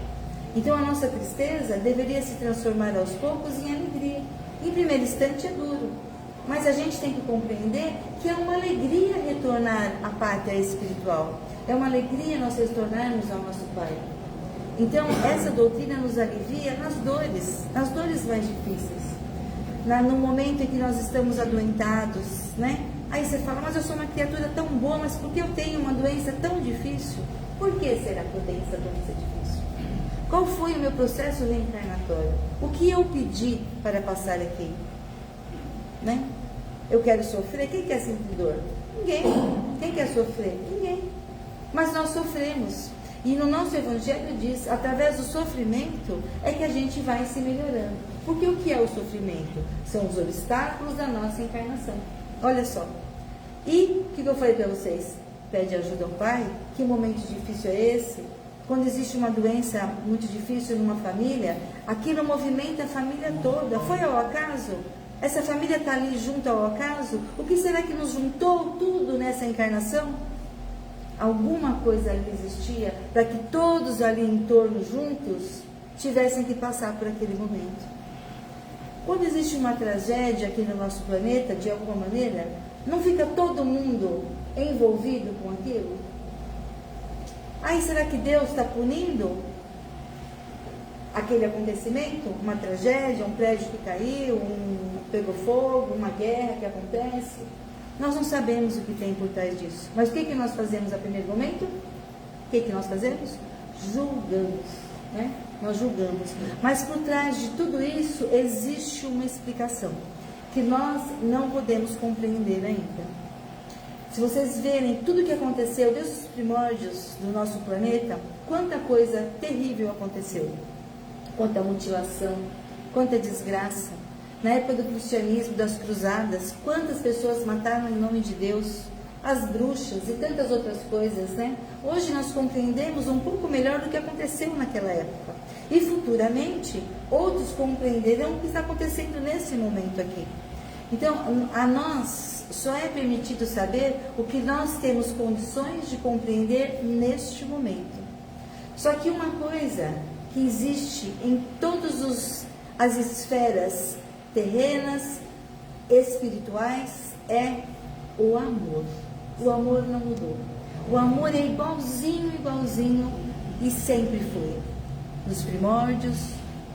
Então a nossa tristeza deveria se transformar aos poucos em alegria. Em primeiro instante é duro, mas a gente tem que compreender que é uma alegria retornar à pátria espiritual. É uma alegria nós retornarmos ao nosso Pai. Então essa doutrina nos alivia nas dores mais difíceis. No momento em que nós estamos adoentados, né? Aí você fala, mas eu sou uma criatura tão boa, mas por que eu tenho uma doença tão difícil? Por que será que eu tenho essa doença difícil? Qual foi o meu processo reencarnatório? O que eu pedi para passar aqui? Né? Eu quero sofrer? Quem quer sentir dor? Ninguém. Quem quer sofrer? Ninguém. Mas nós sofremos. E no nosso Evangelho diz, através do sofrimento é que a gente vai se melhorando. Porque o que é o sofrimento? São os obstáculos da nossa encarnação. Olha só. E o que eu falei para vocês? Pede ajuda ao Pai. Que momento difícil é esse? Quando existe uma doença muito difícil numa família, aquilo movimenta a família toda. Foi ao acaso? Essa família está ali junto ao acaso? O que será que nos juntou tudo nessa encarnação? Alguma coisa ali existia para que todos ali em torno juntos tivessem que passar por aquele momento. Quando existe uma tragédia aqui no nosso planeta, de alguma maneira, não fica todo mundo envolvido com aquilo? Aí será que Deus está punindo aquele acontecimento? Uma tragédia, um prédio que caiu, pegou fogo, uma guerra que acontece? Nós não sabemos o que tem por trás disso. Mas o que nós fazemos a primeiro momento? O que nós fazemos? Julgamos, né? Nós julgamos. Mas por trás de tudo isso existe uma explicação que nós não podemos compreender ainda. Se vocês verem tudo o que aconteceu desde os primórdios do nosso planeta, quanta coisa terrível aconteceu. Quanta mutilação, quanta desgraça. Na época do cristianismo, das cruzadas, quantas pessoas mataram em nome de Deus, as bruxas e tantas outras coisas, né? Hoje nós compreendemos um pouco melhor do que aconteceu naquela época. E futuramente, outros compreenderão o que está acontecendo nesse momento aqui. Então, a nós só é permitido saber o que nós temos condições de compreender neste momento. Só que uma coisa que existe em todas as esferas terrenas, espirituais, é o amor. O amor não mudou. O amor é igualzinho e sempre foi. Nos primórdios,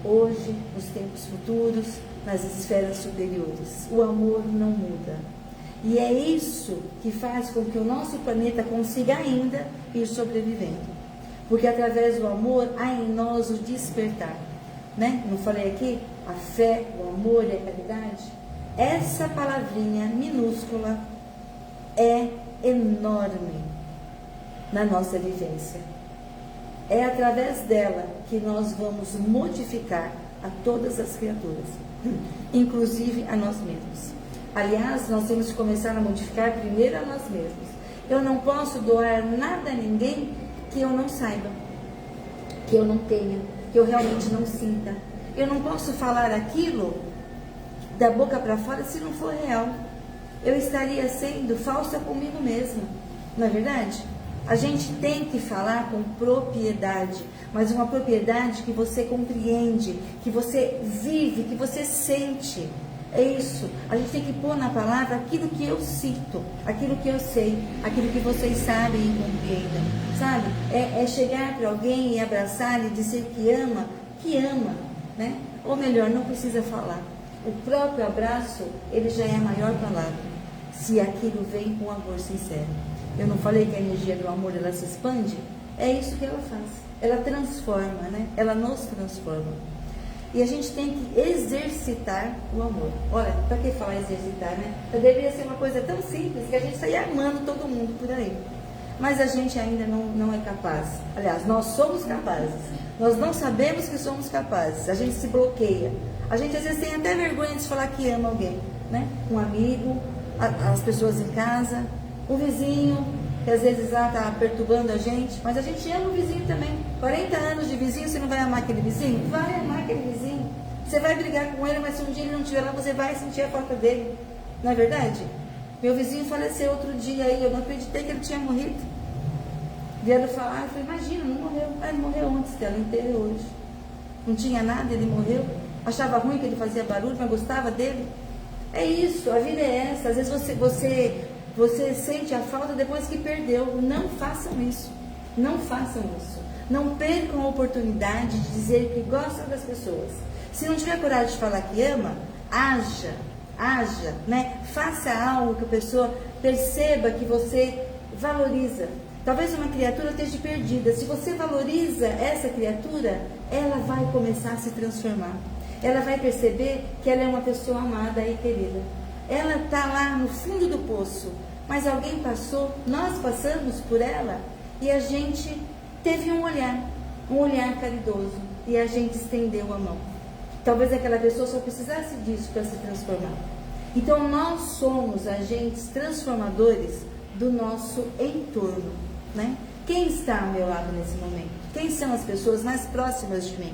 hoje, nos tempos futuros, nas esferas superiores. O amor não muda. E é isso que faz com que o nosso planeta consiga ainda ir sobrevivendo. Porque através do amor há em nós o despertar. Né? Não falei aqui? A fé, o amor e a caridade. Essa palavrinha minúscula é enorme na nossa vivência. É através dela que nós vamos modificar a todas as criaturas, inclusive a nós mesmos. Aliás, nós temos que começar a modificar primeiro a nós mesmos. Eu não posso doar nada a ninguém que eu não saiba, que eu não tenha, que eu realmente não sinta. Eu não posso falar aquilo da boca para fora se não for real. Eu estaria sendo falsa comigo mesma, não é verdade? A gente tem que falar com propriedade, mas uma propriedade que você compreende, que você vive, que você sente. É isso. A gente tem que pôr na palavra aquilo que eu sinto, aquilo que eu sei, aquilo que vocês sabem e compreendem, sabe? É chegar para alguém e abraçar e dizer que ama, né? Ou melhor, não precisa falar. O próprio abraço, ele já é a maior palavra, se aquilo vem com amor sincero. Eu não falei que a energia do amor, ela se expande? É isso que ela faz. Ela transforma, né? Ela nos transforma. E a gente tem que exercitar o amor. Olha, para que falar exercitar, né? Deveria ser uma coisa tão simples que a gente saia amando todo mundo por aí. Mas a gente ainda não é capaz. Aliás, nós somos capazes. Nós não sabemos que somos capazes. A gente se bloqueia. A gente às vezes tem até vergonha de falar que ama alguém, né? Um amigo, as pessoas em casa, o vizinho, que às vezes está perturbando a gente, mas a gente ama o vizinho também. 40 anos de vizinho, você não vai amar aquele vizinho? Vai amar aquele vizinho. Você vai brigar com ele, mas se um dia ele não estiver lá, você vai sentir a falta dele. Não é verdade? Meu vizinho faleceu outro dia aí, eu não acreditei que ele tinha morrido. Vieram falar, eu falei, imagina, não morreu. Ah, ele morreu ontem, Stella, inteiro hoje. Não tinha nada, ele morreu. Achava ruim que ele fazia barulho, mas gostava dele. É isso, a vida é essa. Às vezes você sente a falta depois que perdeu. Não façam isso. Não façam isso. Não percam a oportunidade de dizer que gostam das pessoas. Se não tiver coragem de falar que ama, haja, né? Faça algo que a pessoa perceba que você valoriza. Talvez uma criatura esteja perdida. Se você valoriza essa criatura, ela vai começar a se transformar. Ela vai perceber que ela é uma pessoa amada e querida. Ela está lá no fundo do poço, mas alguém passou, nós passamos por ela e a gente teve um olhar caridoso e a gente estendeu a mão. Talvez aquela pessoa só precisasse disso para se transformar. Então nós somos agentes transformadores do nosso entorno, né? Quem está ao meu lado nesse momento? Quem são as pessoas mais próximas de mim?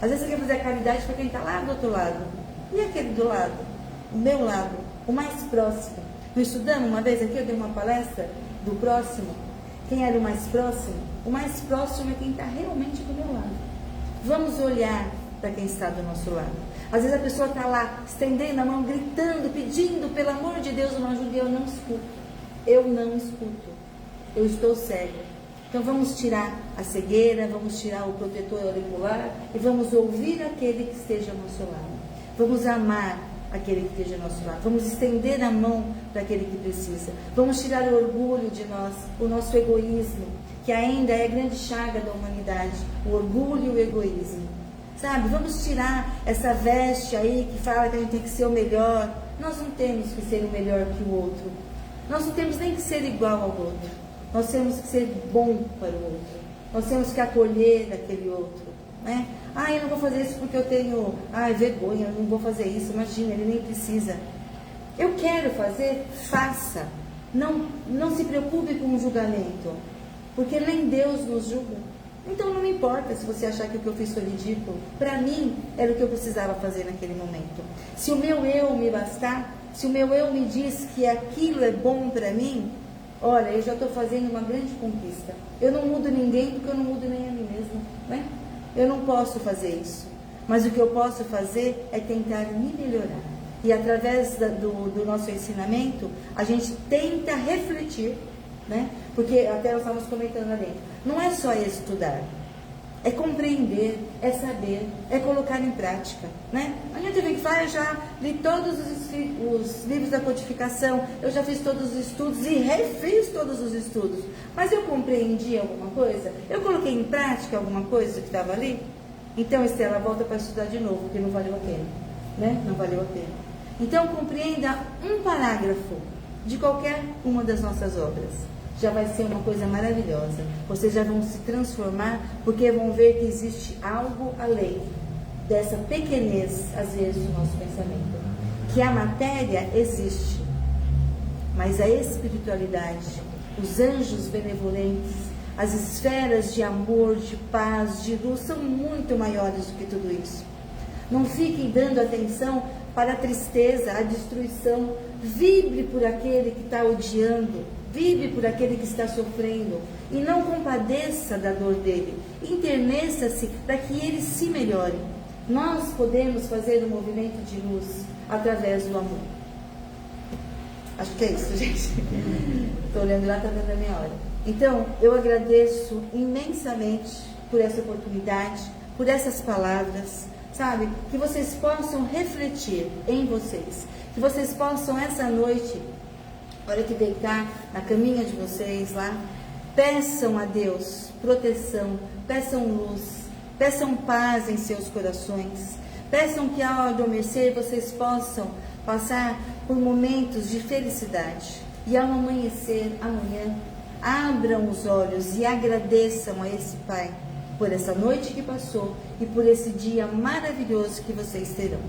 Às vezes você quer fazer a caridade para quem está lá do outro lado. E aquele do lado? O meu lado, o mais próximo. Nós estudamos uma vez aqui, eu dei uma palestra do próximo. Quem era o mais próximo? O mais próximo é quem está realmente do meu lado. Vamos olhar para quem está do nosso lado. Às vezes a pessoa está lá, estendendo a mão, gritando, pedindo, pelo amor de Deus, uma ajuda, e eu não escuto. Eu não escuto. Eu estou cega. Então vamos tirar a cegueira, vamos tirar o protetor auricular e vamos ouvir aquele que esteja ao nosso lado. Vamos amar aquele que esteja ao nosso lado. Vamos estender a mão para aquele que precisa. Vamos tirar o orgulho de nós, o nosso egoísmo, que ainda é a grande chaga da humanidade, o orgulho e o egoísmo. Sabe, vamos tirar essa veste aí que fala que a gente tem que ser o melhor. Nós não temos que ser o melhor que o outro. Nós não temos nem que ser igual ao outro. Nós temos que ser bom para o outro. Nós temos que acolher aquele outro, né? Eu não vou fazer isso porque eu tenho vergonha, eu não vou fazer isso. Imagina, ele nem precisa. Eu quero fazer, faça. Não se preocupe com o julgamento, porque nem Deus nos julga. Então não me importa se você achar que o que eu fiz foi ridículo. Para mim, era o que eu precisava fazer naquele momento. Se o meu eu me bastar, se o meu eu me diz que aquilo é bom para mim, olha, eu já estou fazendo uma grande conquista. Eu não mudo ninguém porque eu não mudo nem a mim mesma, né? Eu não posso fazer isso. Mas o que eu posso fazer é tentar me melhorar. E através do nosso ensinamento, a gente tenta refletir, né? Porque até nós estávamos comentando ali dentro. Não é só estudar, é compreender, é saber, é colocar em prática, né? A gente vem que faz, eu já li todos os livros da codificação, eu já fiz todos os estudos e refiz todos os estudos. Mas eu compreendi alguma coisa? Eu coloquei em prática alguma coisa que estava ali? Então, Estela, volta para estudar de novo, porque não valeu a pena, né? Não valeu a pena. Então, compreenda um parágrafo de qualquer uma das nossas obras. Já vai ser uma coisa maravilhosa. Vocês já vão se transformar, porque vão ver que existe algo além dessa pequenez, às vezes, do nosso pensamento. Que a matéria existe, mas a espiritualidade, os anjos benevolentes, as esferas de amor, de paz, de luz, são muito maiores do que tudo isso. Não fiquem dando atenção para a tristeza, a destruição. Vibre por aquele que está odiando. Vive por aquele que está sofrendo e não compadeça da dor dele. Interneça-se para que ele se melhore. Nós podemos fazer um movimento de luz através do amor. Acho que é isso, gente. Estou olhando lá, está dando a minha hora. Então, eu agradeço imensamente por essa oportunidade, por essas palavras, sabe? Que vocês possam refletir em vocês. Que vocês possam, essa noite, hora que deitar na caminha de vocês lá, peçam a Deus proteção, peçam luz, peçam paz em seus corações, peçam que ao adormecer vocês possam passar por momentos de felicidade e ao amanhecer amanhã, abram os olhos e agradeçam a esse Pai por essa noite que passou e por esse dia maravilhoso que vocês terão.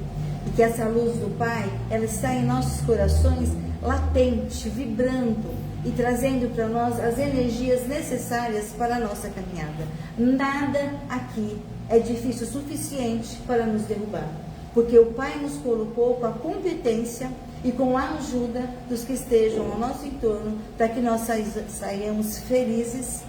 E que essa luz do Pai, ela está em nossos corações latente, vibrando e trazendo para nós as energias necessárias para a nossa caminhada. Nada aqui é difícil o suficiente para nos derrubar, porque o Pai nos colocou com a competência e com a ajuda dos que estejam ao nosso entorno, para que nós saiamos felizes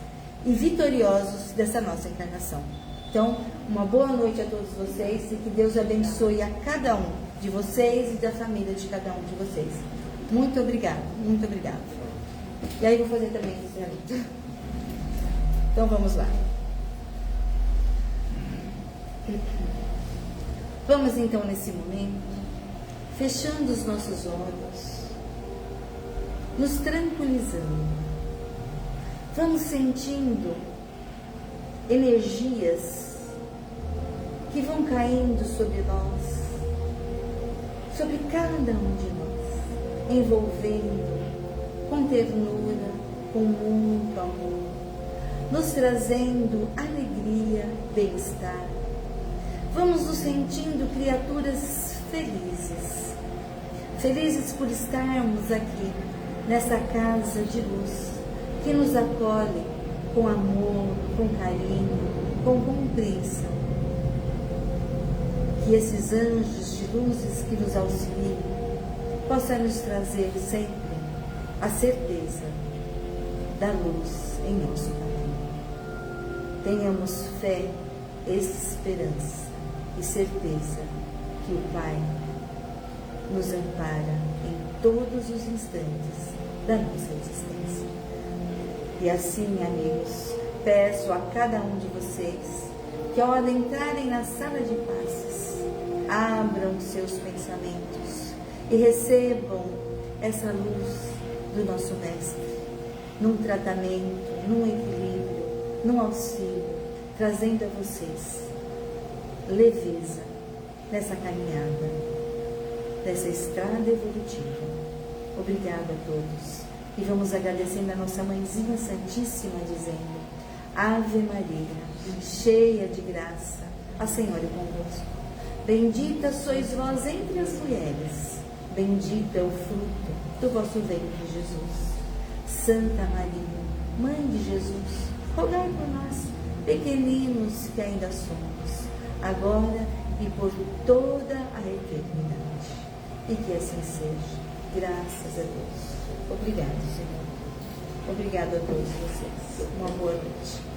e vitoriosos dessa nossa encarnação. Então, uma boa noite a todos vocês e que Deus abençoe a cada um de vocês e da família de cada um de vocês. Muito obrigada, muito obrigada. E aí vou fazer também o ensinamento. Então vamos lá. Vamos então nesse momento, fechando os nossos olhos, nos tranquilizando. Vamos sentindo energias que vão caindo sobre nós, sobre cada um de nós, envolvendo com ternura, com muito amor, nos trazendo alegria, bem-estar. Vamos nos sentindo criaturas felizes, felizes por estarmos aqui, nessa casa de luz, que nos acolhe com amor, com carinho, com compreensão. Que esses anjos de luzes que nos auxiliam possam nos trazer sempre a certeza da luz em nosso caminho. Tenhamos fé, esperança e certeza que o Pai nos ampara em todos os instantes da nossa existência. E assim, amigos, peço a cada um de vocês que ao adentrarem na sala de passes, abram seus pensamentos e recebam essa luz do nosso Mestre, num tratamento, num equilíbrio, num auxílio, trazendo a vocês leveza nessa caminhada, nessa estrada evolutiva. Obrigada a todos. E vamos agradecendo a nossa Mãezinha Santíssima, dizendo: Ave Maria, cheia de graça, a Senhora é convosco. Bendita sois vós entre as mulheres, bendito é o fruto do vosso ventre, Jesus. Santa Maria, Mãe de Jesus, rogai por nós, pequeninos que ainda somos, agora e por toda a eternidade. E que assim seja, graças a Deus. Obrigado, Senhor. Obrigado a todos vocês. Uma boa noite.